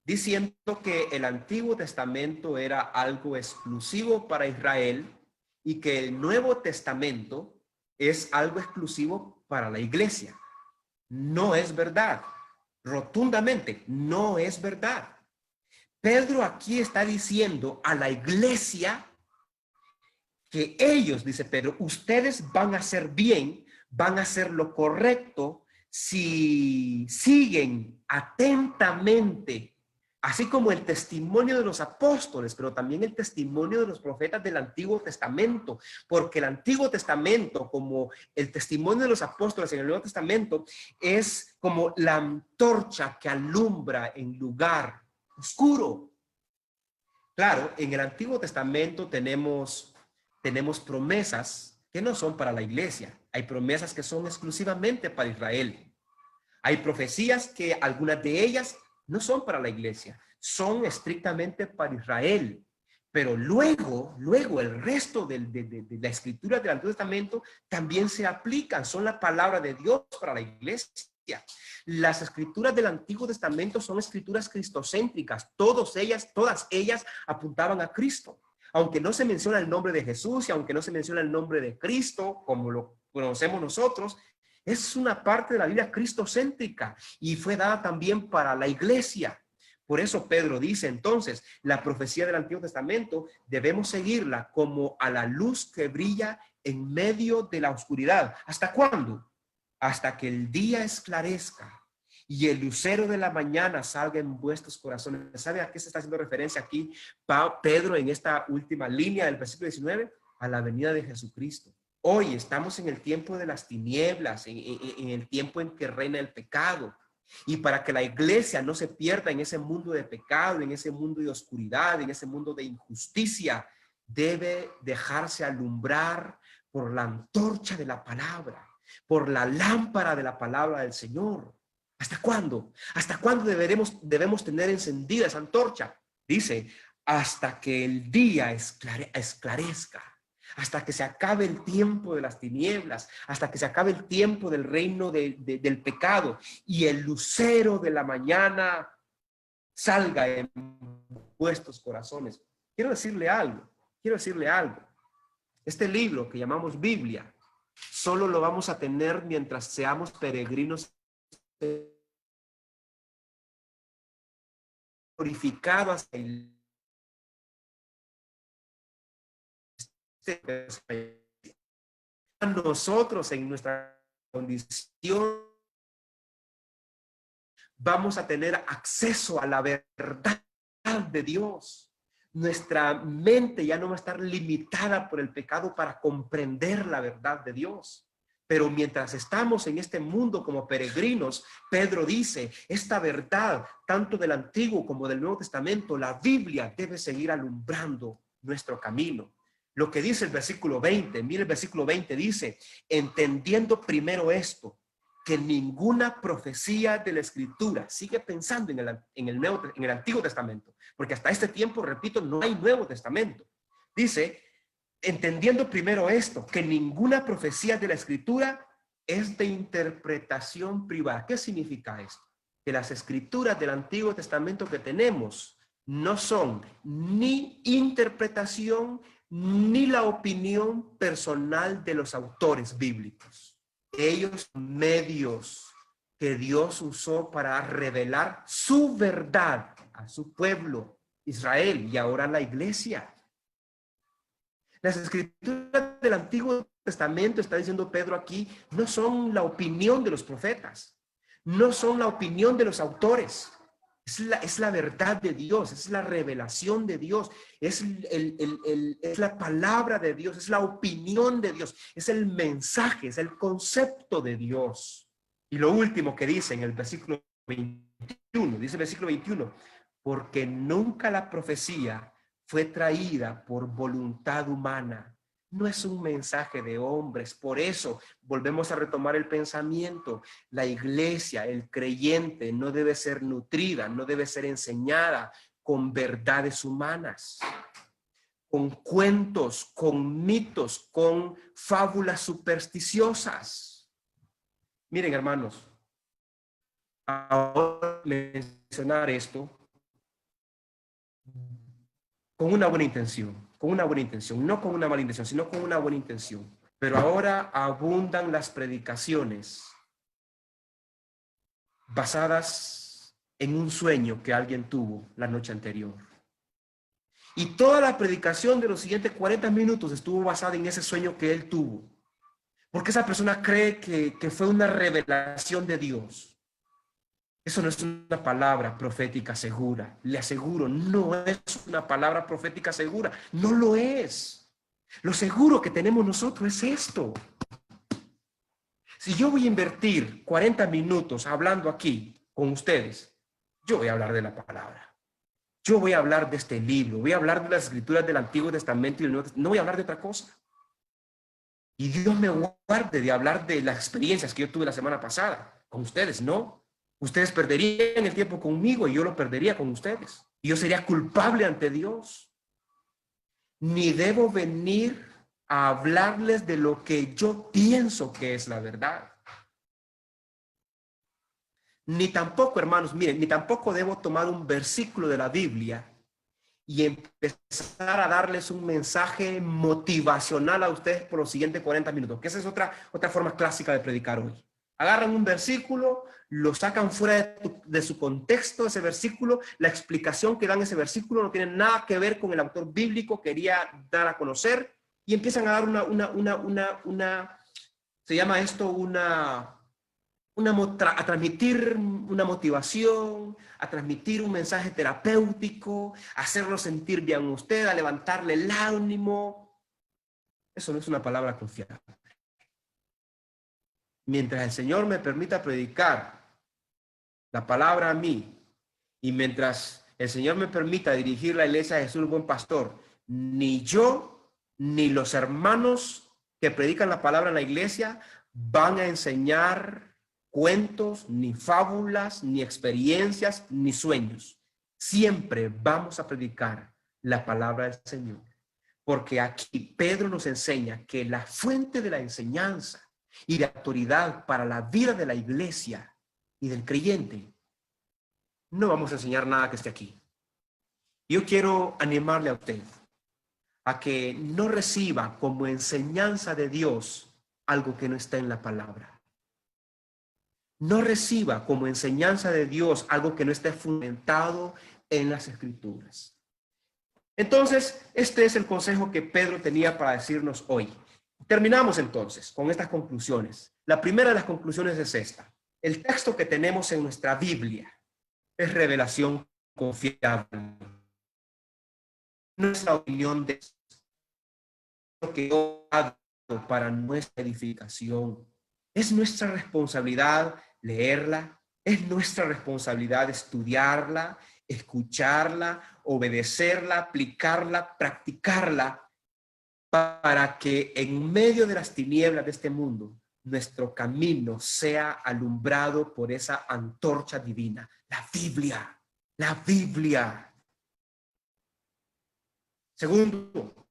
[SPEAKER 1] diciendo que el Antiguo Testamento era algo exclusivo para Israel y que el Nuevo Testamento es algo exclusivo para la iglesia. No es verdad. Rotundamente, no es verdad. Pedro aquí está diciendo a la iglesia que ellos, dice Pedro, ustedes van a hacer bien, van a hacer lo correcto si siguen atentamente, así como el testimonio de los apóstoles, pero también el testimonio de los profetas del Antiguo Testamento, porque el Antiguo Testamento, como el testimonio de los apóstoles en el Nuevo Testamento, es como la antorcha que alumbra en lugar oscuro. Claro, en el Antiguo Testamento tenemos promesas que no son para la iglesia. Hay promesas que son exclusivamente para Israel. Hay profecías que algunas de ellas no son para la iglesia, son estrictamente para Israel. Pero luego el resto de la escritura del Antiguo Testamento también se aplican, son la palabra de Dios para la iglesia. Las escrituras del Antiguo Testamento son escrituras cristocéntricas, todas ellas apuntaban a Cristo. Aunque no se menciona el nombre de Jesús y aunque no se menciona el nombre de Cristo, como lo conocemos nosotros, es una parte de la Biblia cristocéntrica y fue dada también para la iglesia. Por eso Pedro dice entonces, la profecía del Antiguo Testamento debemos seguirla como a la luz que brilla en medio de la oscuridad. ¿Hasta cuándo? Hasta que el día esclarezca y el lucero de la mañana salga en vuestros corazones. ¿Sabe a qué se está haciendo referencia aquí Pedro en esta última línea del versículo 19? A la venida de Jesucristo. Hoy estamos en el tiempo de las tinieblas, en el tiempo en que reina el pecado. Y para que la iglesia no se pierda en ese mundo de pecado, en ese mundo de oscuridad, en ese mundo de injusticia, debe dejarse alumbrar por la antorcha de la palabra, por la lámpara de la palabra del Señor. ¿Hasta cuándo? ¿Hasta cuándo debemos tener encendida esa antorcha? Dice, hasta que el día esclarezca, hasta que se acabe el tiempo de las tinieblas, hasta que se acabe el tiempo del reino del pecado y el lucero de la mañana salga en vuestros corazones. Quiero decirle algo. Este libro que llamamos Biblia, solo lo vamos a tener mientras seamos peregrinos glorificados a nosotros en nuestra condición vamos a tener acceso a la verdad de Dios. Nuestra mente ya no va a estar limitada por el pecado para comprender la verdad de Dios. Pero mientras estamos en este mundo como peregrinos, Pedro dice, esta verdad, tanto del Antiguo como del Nuevo Testamento, la Biblia debe seguir alumbrando nuestro camino. Lo que dice el versículo 20, mire el versículo 20 dice, entendiendo primero esto, que ninguna profecía de la Escritura, sigue pensando en el Antiguo Testamento, porque hasta este tiempo, repito, no hay Nuevo Testamento. Dice, entendiendo primero esto, que ninguna profecía de la Escritura es de interpretación privada. ¿Qué significa esto? Que las escrituras del Antiguo Testamento que tenemos no son ni interpretación ni la opinión personal de los autores bíblicos. Ellos son medios que Dios usó para revelar su verdad a su pueblo, Israel, y ahora a la iglesia. Las escrituras del Antiguo Testamento, está diciendo Pedro aquí, no son la opinión de los profetas, no son la opinión de los autores. Es la verdad de Dios, es la revelación de Dios, es la palabra de Dios, es la opinión de Dios, es el mensaje, es el concepto de Dios. Y lo último que dice en el versículo 21, dice el versículo 21, porque nunca la profecía fue traída por voluntad humana. No es un mensaje de hombres. Por eso volvemos a retomar el pensamiento. La iglesia, el creyente, no debe ser nutrida, no debe ser enseñada con verdades humanas, con cuentos, con mitos, con fábulas supersticiosas. Miren, hermanos, ahora mencionar esto con una buena intención, no con una mala intención, sino con una buena intención. Pero ahora abundan las predicaciones basadas en un sueño que alguien tuvo la noche anterior. Y toda la predicación de los siguientes 40 minutos estuvo basada en ese sueño que él tuvo. Porque esa persona cree que fue una revelación de Dios. Eso no es una palabra profética segura. Le aseguro, no es una palabra profética segura. No lo es. Lo seguro que tenemos nosotros es esto. Si yo voy a invertir 40 minutos hablando aquí con ustedes, yo voy a hablar de la palabra. Yo voy a hablar de este libro, voy a hablar de las escrituras del Antiguo Testamento y del Nuevo Testamento. No voy a hablar de otra cosa. Y Dios me guarde de hablar de las experiencias que yo tuve la semana pasada con ustedes, ¿no? Ustedes perderían el tiempo conmigo y yo lo perdería con ustedes. Y yo sería culpable ante Dios. Ni debo venir a hablarles de lo que yo pienso que es la verdad. Ni tampoco, hermanos, miren, ni tampoco debo tomar un versículo de la Biblia y empezar a darles un mensaje motivacional a ustedes por los siguientes 40 minutos, que esa es otra forma clásica de predicar hoy. Agarran un versículo, lo sacan fuera de su contexto, ese versículo, la explicación que dan ese versículo no tiene nada que ver con el autor bíblico quería dar a conocer, y empiezan a dar se llama esto a transmitir una motivación, a transmitir un mensaje terapéutico, a hacerlo sentir bien a usted, a levantarle el ánimo. Eso no es una palabra confiable. Mientras el Señor me permita predicar la palabra a mí, y mientras el Señor me permita dirigir la iglesia de Jesús el Buen Pastor, ni yo ni los hermanos que predican la palabra en la iglesia van a enseñar cuentos, ni fábulas, ni experiencias, ni sueños. Siempre vamos a predicar la palabra del Señor. Porque aquí Pedro nos enseña que la fuente de la enseñanza y de autoridad para la vida de la iglesia y del creyente, no vamos a enseñar nada que esté aquí. Yo quiero animarle a usted a que no reciba como enseñanza de Dios algo que no está en la palabra. No reciba como enseñanza de Dios algo que no esté fundamentado en las Escrituras. Entonces, este es el consejo que Pedro tenía para decirnos hoy. Terminamos entonces con estas conclusiones. La primera de las conclusiones es esta. El texto que tenemos en nuestra Biblia es revelación confiable. Nuestra opinión de lo que Dios ha dado para nuestra edificación. Es nuestra responsabilidad leerla, es nuestra responsabilidad estudiarla, escucharla, obedecerla, aplicarla, practicarla, para que en medio de las tinieblas de este mundo, nuestro camino sea alumbrado por esa antorcha divina, la Biblia, la Biblia. Segundo,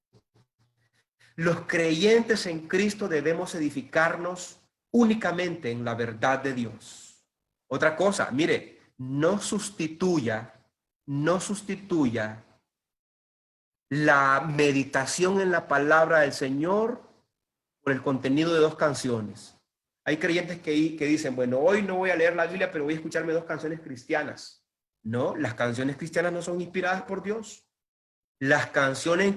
[SPEAKER 1] los creyentes en Cristo debemos edificarnos únicamente en la verdad de Dios. Otra cosa, mire, no sustituya la meditación en la palabra del Señor por el contenido de 2 canciones. Hay creyentes que dicen, bueno, hoy no voy a leer la Biblia, pero voy a escucharme 2 canciones cristianas. No, las canciones cristianas no son inspiradas por Dios. Las canciones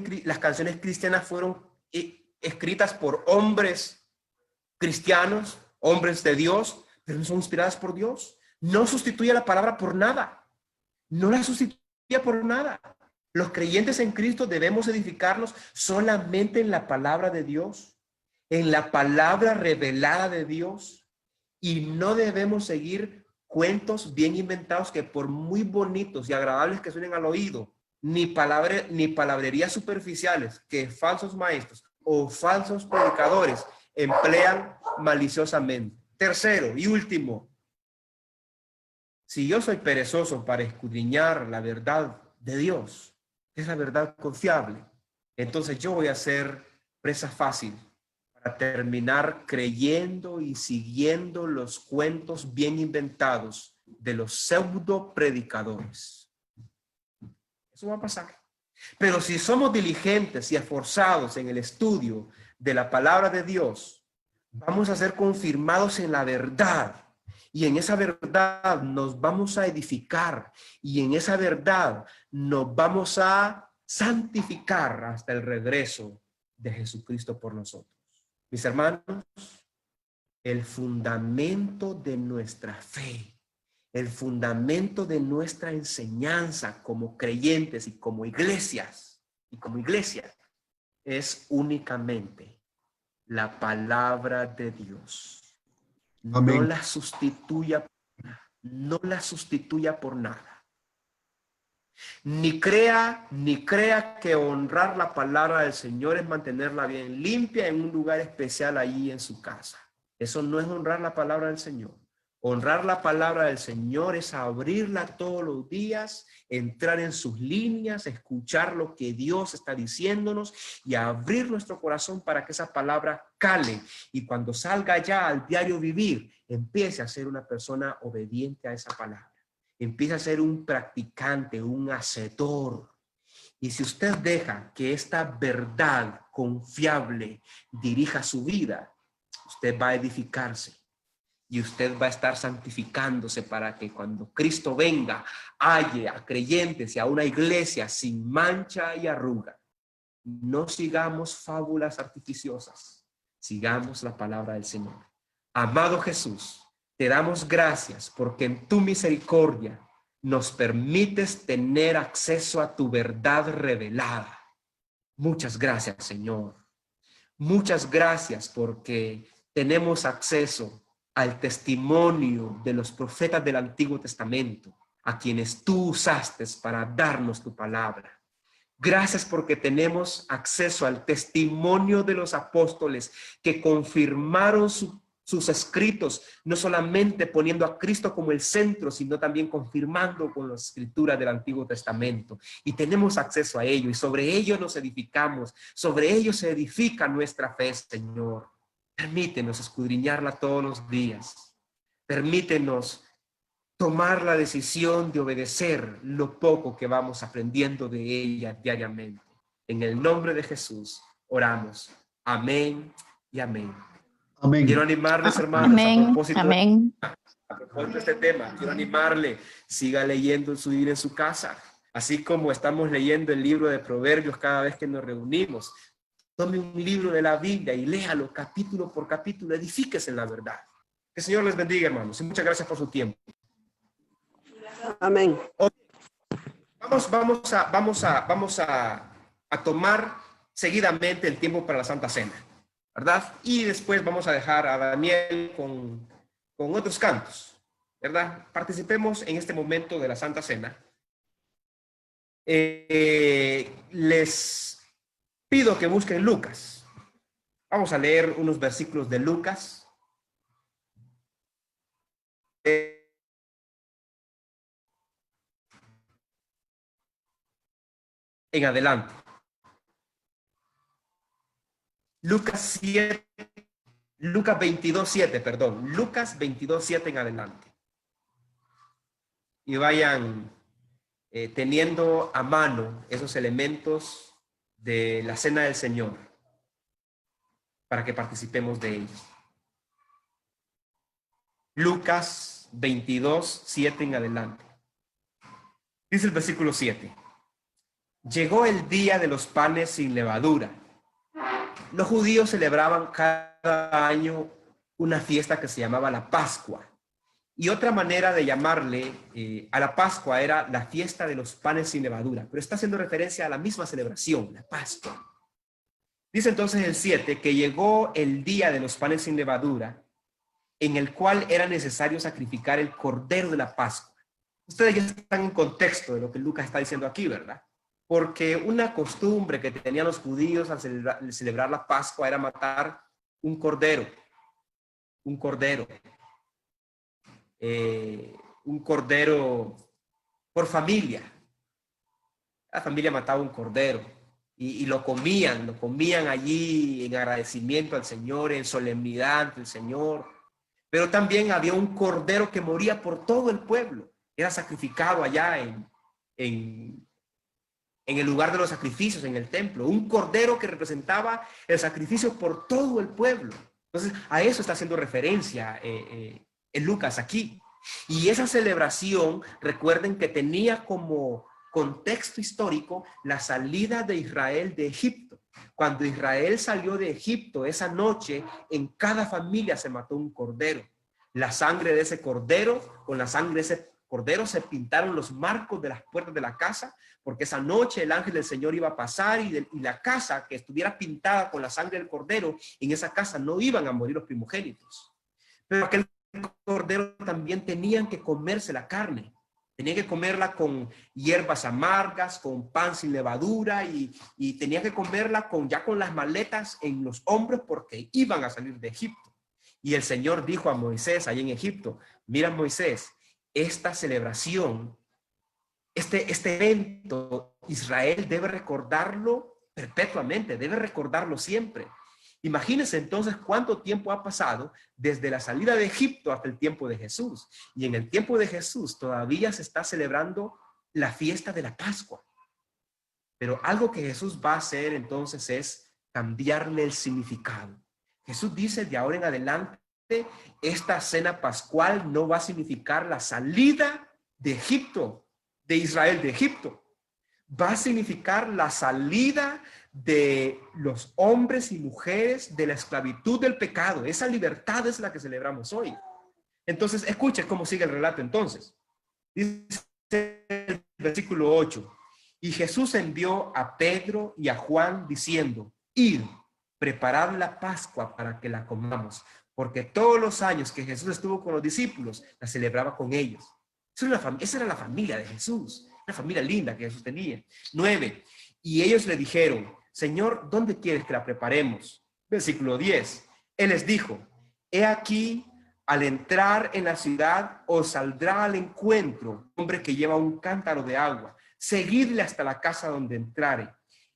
[SPEAKER 1] cristianas fueron escritas por hombres cristianos, hombres de Dios, pero no son inspiradas por Dios. No sustituye la palabra por nada. No la sustituye por nada. Los creyentes en Cristo debemos edificarnos solamente en la palabra de Dios, en la palabra revelada de Dios, y no debemos seguir cuentos bien inventados que, por muy bonitos y agradables que suenen al oído, ni palabrerías superficiales que falsos maestros o falsos predicadores emplean maliciosamente. Tercero y último, si yo soy perezoso para escudriñar la verdad de Dios, que es la verdad confiable, entonces yo voy a ser presa fácil para terminar creyendo y siguiendo los cuentos bien inventados de los pseudo predicadores. Eso va a pasar. Pero si somos diligentes y esforzados en el estudio de la palabra de Dios, vamos a ser confirmados en la verdad. Y en esa verdad nos vamos a edificar. Y en esa verdad nos vamos a santificar hasta el regreso de Jesucristo por nosotros. Mis hermanos, el fundamento de nuestra fe, el fundamento de nuestra enseñanza como creyentes y como iglesias, es únicamente la palabra de Dios.
[SPEAKER 2] Amén.
[SPEAKER 1] No la sustituya por nada. Ni crea que honrar la palabra del Señor es mantenerla bien limpia en un lugar especial allí en su casa. Eso no es honrar la palabra del Señor. Honrar la palabra del Señor es abrirla todos los días, entrar en sus líneas, escuchar lo que Dios está diciéndonos y abrir nuestro corazón para que esa palabra cale y cuando salga ya al diario vivir, empiece a ser una persona obediente a esa palabra. Empiece a ser un practicante, un hacedor. Y si usted deja que esta verdad confiable dirija su vida, usted va a edificarse. Y usted va a estar santificándose para que cuando Cristo venga, halle a creyentes y a una iglesia sin mancha y arruga. No sigamos fábulas artificiosas, sigamos la palabra del Señor. Amado Jesús, te damos gracias porque en tu misericordia nos permites tener acceso a tu verdad revelada. Muchas gracias, Señor. Muchas gracias porque tenemos acceso al testimonio de los profetas del Antiguo Testamento, a quienes tú usaste para darnos tu palabra. Gracias porque tenemos acceso al testimonio de los apóstoles que confirmaron sus escritos, no solamente poniendo a Cristo como el centro, sino también confirmando con las escrituras del Antiguo Testamento. Y tenemos acceso a ello y sobre ello nos edificamos, sobre ello se edifica nuestra fe, Señor. Permítenos escudriñarla todos los días. Permítenos tomar la decisión de obedecer lo poco que vamos aprendiendo de ella diariamente. En el nombre de Jesús oramos. Amén y amén.
[SPEAKER 2] Amén.
[SPEAKER 1] Quiero animarles, hermanos,
[SPEAKER 3] Amén,
[SPEAKER 1] a propósito
[SPEAKER 3] amén.
[SPEAKER 1] de este tema. Quiero animarle, siga leyendo su vida en su casa. Así como estamos leyendo el libro de Proverbios cada vez que nos reunimos. Tome un libro de la Biblia y léalo capítulo por capítulo. Edifíquese en la verdad. Que el Señor les bendiga, hermanos. Y muchas gracias por su tiempo.
[SPEAKER 4] Amén.
[SPEAKER 1] Vamos a tomar seguidamente el tiempo para la Santa Cena, ¿verdad? Y después vamos a dejar a Daniel con otros cantos, ¿verdad? Participemos en este momento de la Santa Cena. Les pido que busquen Lucas. Vamos a leer unos versículos de Lucas. En adelante. Lucas 22:7 en adelante. Y vayan teniendo a mano esos elementos de la Cena del Señor para que participemos de ellos. Lucas 22:7 en adelante. Dice el versículo 7. Llegó el día de los panes sin levadura. Los judíos celebraban cada año una fiesta que se llamaba la Pascua. Y otra manera de llamarle a la Pascua era la fiesta de los panes sin levadura. Pero está haciendo referencia a la misma celebración, la Pascua. Dice entonces el 7 que llegó el día de los panes sin levadura, en el cual era necesario sacrificar el cordero de la Pascua. Ustedes ya están en contexto de lo que Lucas está diciendo aquí, ¿verdad? Porque una costumbre que tenían los judíos al celebrar la Pascua era matar un cordero. Un cordero por familia. La familia mataba un cordero y lo comían allí en agradecimiento al Señor, en solemnidad ante el Señor. Pero también había un cordero que moría por todo el pueblo. Era sacrificado allá en en el lugar de los sacrificios en el templo, un cordero que representaba el sacrificio por todo el pueblo. Entonces, a eso está haciendo referencia en Lucas aquí. Y esa celebración, recuerden que tenía como contexto histórico la salida de Israel de Egipto. Cuando Israel salió de Egipto, esa noche, en cada familia se mató un cordero. La sangre de ese cordero, con la sangre de ese cordero se pintaron los marcos de las puertas de la casa, porque esa noche el ángel del Señor iba a pasar y la casa que estuviera pintada con la sangre del cordero, en esa casa no iban a morir los primogénitos. Pero aquel cordero también tenían que comerse la carne. Tenían que comerla con hierbas amargas, con pan sin levadura y tenían que comerla ya con las maletas en los hombros porque iban a salir de Egipto. Y el Señor dijo a Moisés ahí en Egipto, mira Moisés, esta celebración, este evento, Israel debe recordarlo perpetuamente, debe recordarlo siempre. Imagínense entonces cuánto tiempo ha pasado desde la salida de Egipto hasta el tiempo de Jesús. Y en el tiempo de Jesús todavía se está celebrando la fiesta de la Pascua. Pero algo que Jesús va a hacer entonces es cambiarle el significado. Jesús dice de ahora en adelante, esta cena pascual no va a significar la salida de Egipto, de Israel de Egipto. Va a significar la salida de los hombres y mujeres de la esclavitud del pecado. Esa libertad es la que celebramos hoy. Entonces, escuchen cómo sigue el relato entonces. Dice el versículo 8. Y Jesús envió a Pedro y a Juan diciendo, id, preparad la Pascua para que la comamos. Porque todos los años que Jesús estuvo con los discípulos, la celebraba con ellos. Esa era la familia de Jesús. Una familia linda que Jesús tenía. 9. Y ellos le dijeron, Señor, ¿dónde quieres que la preparemos? Versículo 10. Él les dijo, he aquí, al entrar en la ciudad, os saldrá al encuentro un hombre que lleva un cántaro de agua. Seguidle hasta la casa donde entrare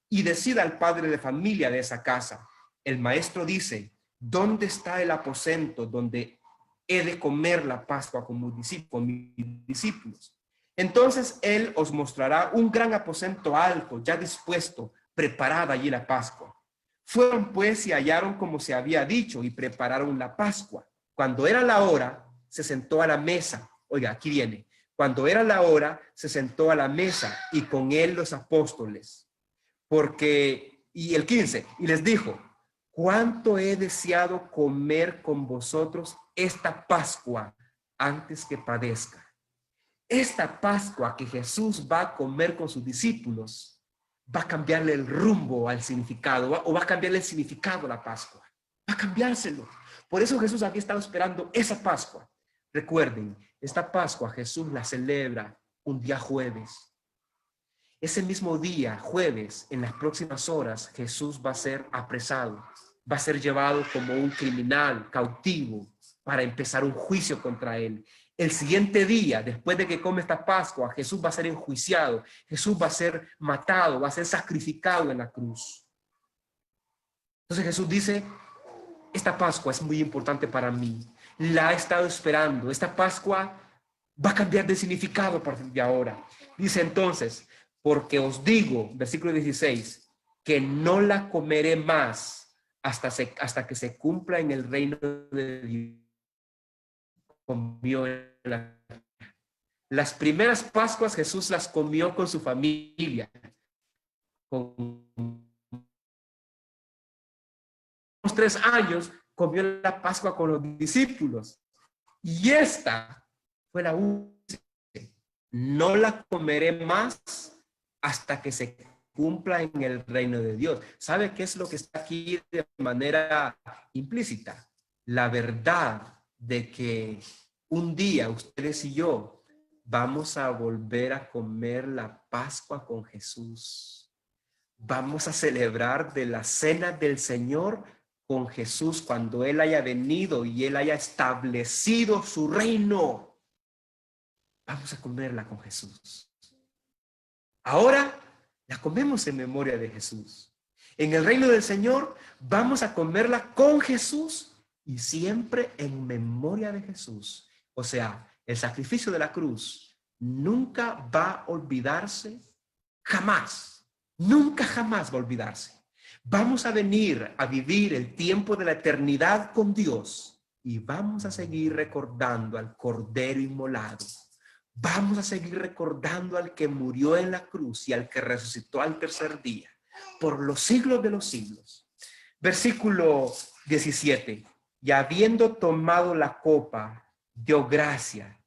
[SPEAKER 1] y decida al padre de familia de esa casa. El maestro dice, ¿dónde está el aposento donde he de comer la Pascua con mis discípulos? Entonces él os mostrará un gran aposento alto, ya dispuesto, preparada allí la Pascua. Fueron pues y hallaron como se había dicho y prepararon la Pascua. Cuando era la hora, se sentó a la mesa. Oiga, aquí viene. Cuando era la hora, se sentó a la mesa y con él los apóstoles. Y el 15, y les dijo, cuánto he deseado comer con vosotros esta Pascua antes que padezca. Esta Pascua que Jesús va a comer con sus discípulos va a cambiarle el rumbo al significado, o va a cambiarle el significado a la Pascua. Va a cambiárselo. Por eso Jesús aquí estaba esperando esa Pascua. Recuerden, esta Pascua Jesús la celebra un día jueves. Ese mismo día, jueves, en las próximas horas, Jesús va a ser apresado. Va a ser llevado como un criminal cautivo para empezar un juicio contra él. El siguiente día, después de que come esta Pascua, Jesús va a ser enjuiciado. Jesús va a ser matado, va a ser sacrificado en la cruz. Entonces Jesús dice, esta Pascua es muy importante para mí. La he estado esperando. Esta Pascua va a cambiar de significado a partir de ahora. Dice entonces, porque os digo, versículo 16, que no la comeré más hasta que se cumpla en el reino de Dios. Comió las primeras Pascuas Jesús las comió con su familia. Con los 3 años comió la Pascua con los discípulos. Y esta fue la última. No la comeré más hasta que se cumpla en el reino de Dios. ¿Sabe qué es lo que está aquí de manera implícita? La verdad de que un día ustedes y yo vamos a volver a comer la Pascua con Jesús. Vamos a celebrar de la cena del Señor con Jesús cuando Él haya venido y Él haya establecido su reino. Vamos a comerla con Jesús. Ahora la comemos en memoria de Jesús. En el reino del Señor vamos a comerla con Jesús y siempre en memoria de Jesús. O sea, el sacrificio de la cruz nunca va a olvidarse, jamás. Nunca jamás va a olvidarse. Vamos a venir a vivir el tiempo de la eternidad con Dios y vamos a seguir recordando al Cordero inmolado. Vamos a seguir recordando al que murió en la cruz y al que resucitó al tercer día, por los siglos de los siglos. Versículo 17. Y habiendo tomado la copa, dio gracia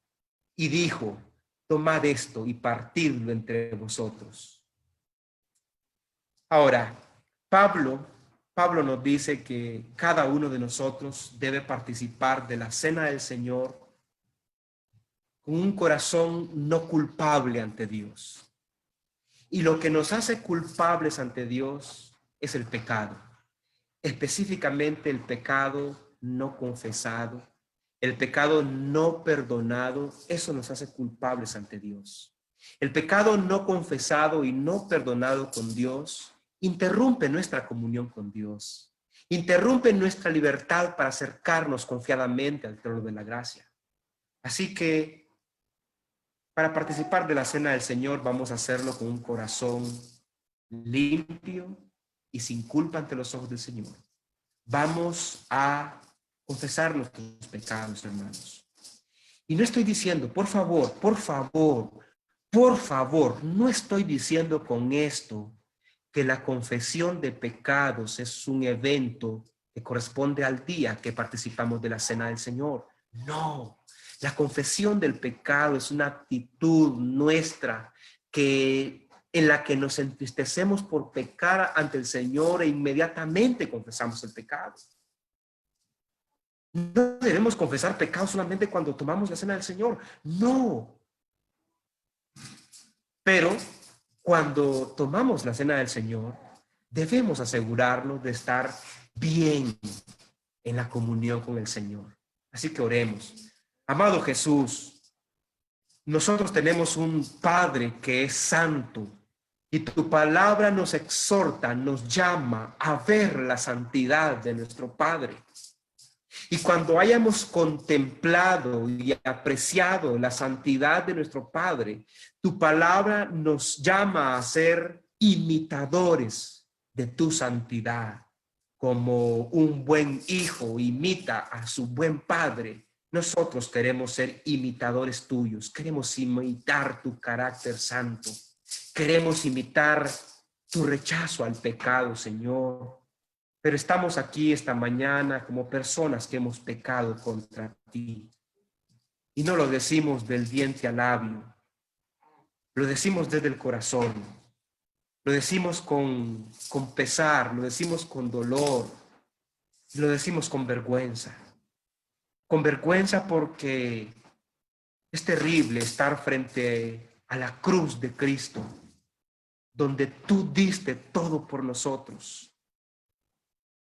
[SPEAKER 1] y dijo, tomad esto y partidlo entre vosotros. Ahora, Pablo nos dice que cada uno de nosotros debe participar de la cena del Señor con un corazón no culpable ante Dios. Y lo que nos hace culpables ante Dios es el pecado, específicamente el pecado no confesado, el pecado no perdonado. Eso nos hace culpables ante Dios. El pecado no confesado y no perdonado con Dios interrumpe nuestra comunión con Dios, interrumpe nuestra libertad para acercarnos confiadamente al trono de la gracia. Así que para participar de la cena del Señor vamos a hacerlo con un corazón limpio y sin culpa ante los ojos del Señor. Vamos a confesar nuestros pecados, hermanos. Y no estoy diciendo, por favor, no estoy diciendo con esto que la confesión de pecados es un evento que corresponde al día que participamos de la cena del Señor. No, la confesión del pecado es una actitud nuestra en la que nos entristecemos por pecar ante el Señor e inmediatamente confesamos el pecado. No debemos confesar pecado solamente cuando tomamos la cena del Señor. No. Pero cuando tomamos la cena del Señor, debemos asegurarnos de estar bien en la comunión con el Señor. Así que oremos. Amado Jesús, nosotros tenemos un Padre que es santo y tu palabra nos exhorta, nos llama a ver la santidad de nuestro Padre. Y cuando hayamos contemplado y apreciado la santidad de nuestro Padre, tu palabra nos llama a ser imitadores de tu santidad. Como un buen hijo imita a su buen padre, nosotros queremos ser imitadores tuyos, queremos imitar tu carácter santo, queremos imitar tu rechazo al pecado, Señor. Pero estamos aquí esta mañana como personas que hemos pecado contra ti. Y no lo decimos del diente al labio, lo decimos desde el corazón, lo decimos con pesar, lo decimos con dolor, lo decimos con vergüenza. Con vergüenza porque es terrible estar frente a la cruz de Cristo, donde tú diste todo por nosotros.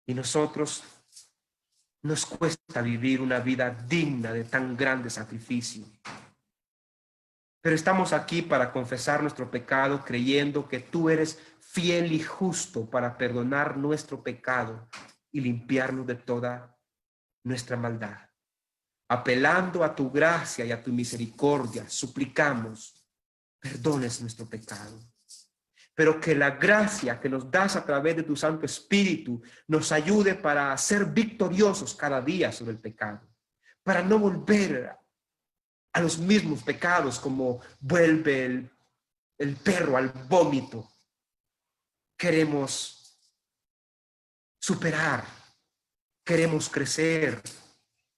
[SPEAKER 1] Y nosotros nos cuesta vivir una vida digna de tan grande sacrificio. Pero estamos aquí para confesar nuestro pecado, creyendo que tú eres fiel y justo para perdonar nuestro pecado y limpiarnos de toda nuestra maldad. Apelando a tu gracia y a tu misericordia, suplicamos, perdones nuestro pecado. Pero que la gracia que nos das a través de tu Santo Espíritu nos ayude para ser victoriosos cada día sobre el pecado, para no volver a los mismos pecados como vuelve el perro al vómito. Queremos superar, queremos crecer,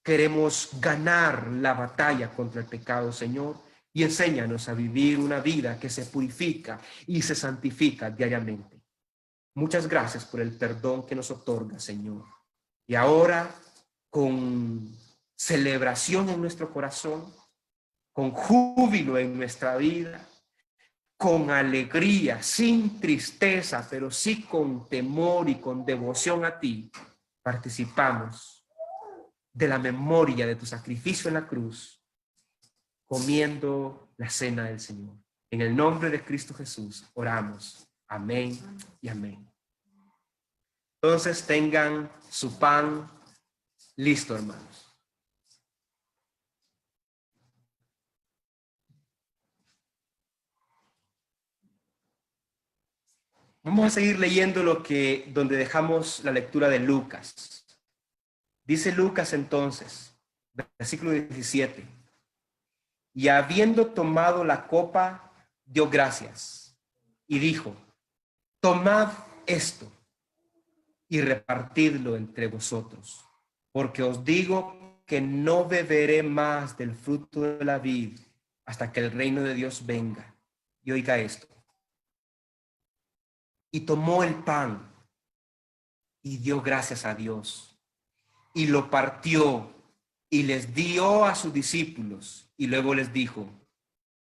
[SPEAKER 1] queremos ganar la batalla contra el pecado, Señor, y enséñanos a vivir una vida que se purifica y se santifica diariamente. Muchas gracias por el perdón que nos otorga, Señor. Y ahora, con celebración en nuestro corazón, con júbilo en nuestra vida, con alegría, sin tristeza, pero sí con temor y con devoción a ti, participamos de la memoria de tu sacrificio en la cruz, comiendo la cena del Señor. En el nombre de Cristo Jesús oramos. Amén y amén. Entonces tengan su pan listo, hermanos. Vamos a seguir leyendo donde dejamos la lectura de Lucas. Dice Lucas entonces, versículo 17. Y habiendo tomado la copa, dio gracias y dijo: tomad esto y repartidlo entre vosotros, porque os digo que no beberé más del fruto de la vid hasta que el reino de Dios venga. Y oiga esto. Y tomó el pan y dio gracias a Dios y lo partió y les dio a sus discípulos y luego les dijo: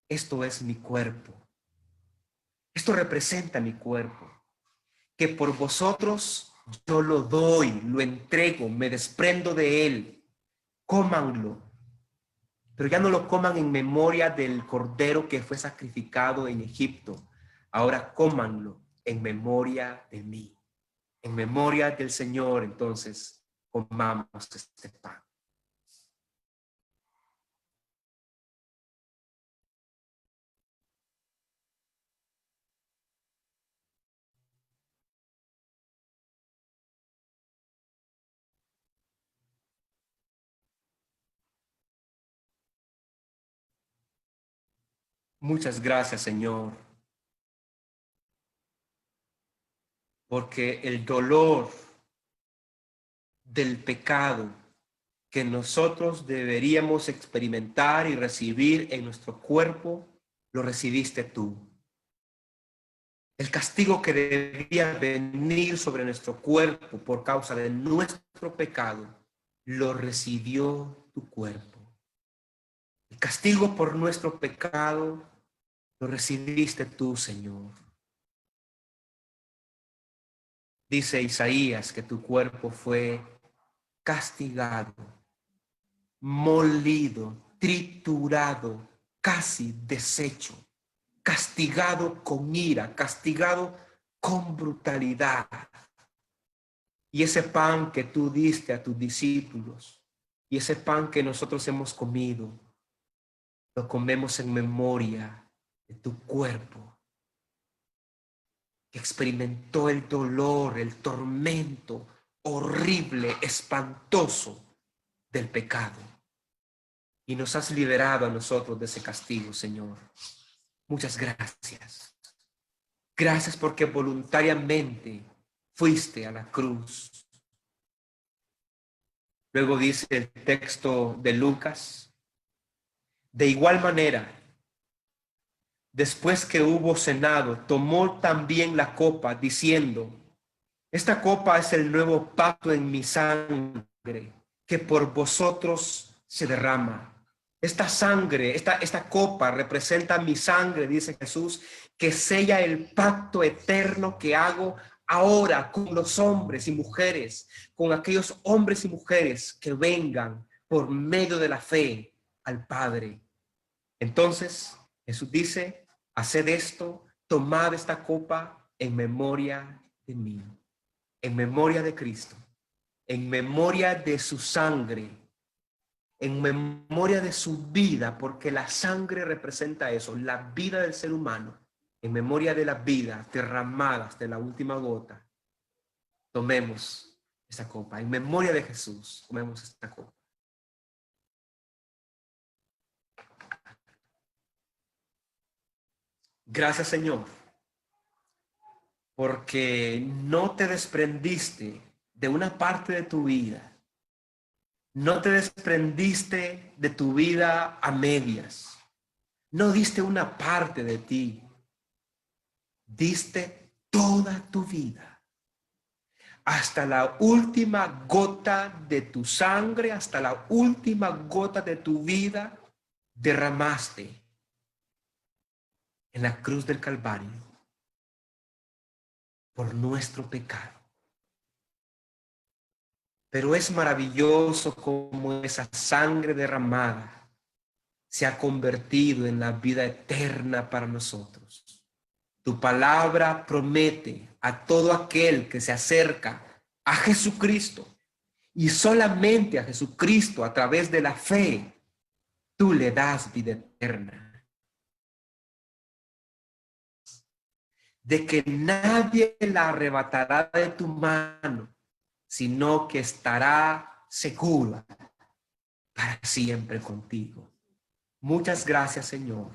[SPEAKER 1] esto es mi cuerpo. Esto representa mi cuerpo, que por vosotros yo lo doy, lo entrego, me desprendo de él. Cómanlo, pero ya no lo coman en memoria del cordero que fue sacrificado en Egipto. Ahora cómanlo en memoria de mí, en memoria del Señor. Entonces, comamos este pan. Muchas gracias, Señor, porque el dolor del pecado que nosotros deberíamos experimentar y recibir en nuestro cuerpo, lo recibiste tú. El castigo que debía venir sobre nuestro cuerpo por causa de nuestro pecado, lo recibió tu cuerpo. El castigo por nuestro pecado, lo recibiste tú, Señor. Dice Isaías que tu cuerpo fue castigado, molido, triturado, casi deshecho, castigado con ira, castigado con brutalidad. Y ese pan que tú diste a tus discípulos y ese pan que nosotros hemos comido, lo comemos en memoria de tu cuerpo, que experimentó el dolor, el tormento horrible, espantoso del pecado. Y nos has liberado a nosotros de ese castigo, Señor. Muchas gracias. Gracias porque voluntariamente fuiste a la cruz. Luego dice el texto de Lucas: de igual manera, después que hubo cenado, tomó también la copa, diciendo: esta copa es el nuevo pacto en mi sangre, que por vosotros se derrama. Esta sangre, esta copa representa mi sangre, dice Jesús, que sella el pacto eterno que hago ahora con los hombres y mujeres, con aquellos hombres y mujeres que vengan por medio de la fe al Padre. Entonces, Jesús dice: haced esto, tomad esta copa en memoria de mí, en memoria de Cristo, en memoria de su sangre, en memoria de su vida, porque la sangre representa eso, la vida del ser humano, en memoria de la vida derramada hasta la última gota. Tomemos esta copa, en memoria de Jesús, tomemos esta copa. Gracias, Señor, porque no te desprendiste de una parte de tu vida. No te desprendiste de tu vida a medias. No diste una parte de ti. Diste toda tu vida. Hasta la última gota de tu sangre, hasta la última gota de tu vida, derramaste en la cruz del Calvario por nuestro pecado. Pero es maravilloso cómo esa sangre derramada se ha convertido en la vida eterna para nosotros. Tu palabra promete a todo aquel que se acerca a Jesucristo, y solamente a Jesucristo a través de la fe, tú le das vida eterna. de que nadie la arrebatará de tu mano, sino que estará segura para siempre contigo. Muchas gracias, Señor.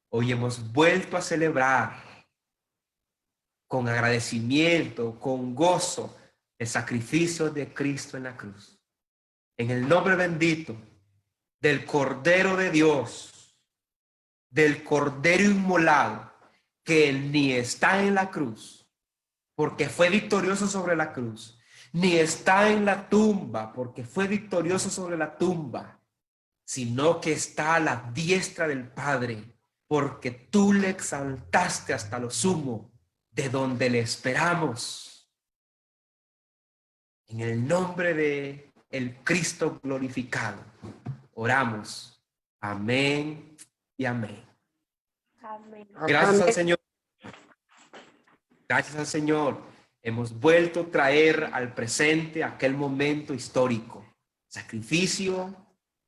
[SPEAKER 1] Hoy hemos vuelto a celebrar con agradecimiento, con gozo, el sacrificio de Cristo en la cruz. En el nombre bendito del Cordero de Dios, del Cordero inmolado, que ni está en la cruz, porque fue victorioso sobre la cruz, ni está en la tumba, porque fue victorioso sobre la tumba, sino que está a la diestra del Padre, porque tú le exaltaste hasta lo sumo, de donde le esperamos. En el nombre de el Cristo glorificado, oramos. Amén y amén.
[SPEAKER 2] Amén.
[SPEAKER 1] Gracias al Señor. Gracias al Señor. Hemos vuelto a traer al presente aquel momento histórico. Sacrificio,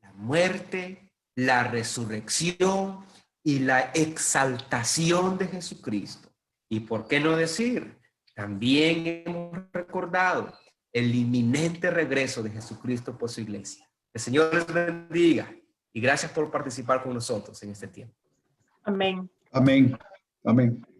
[SPEAKER 1] la muerte, la resurrección y la exaltación de Jesucristo. Y por qué no decir, también hemos recordado el inminente regreso de Jesucristo por su iglesia. El Señor les bendiga y gracias por participar con nosotros en este tiempo.
[SPEAKER 2] Amén.
[SPEAKER 3] Amén. Amén.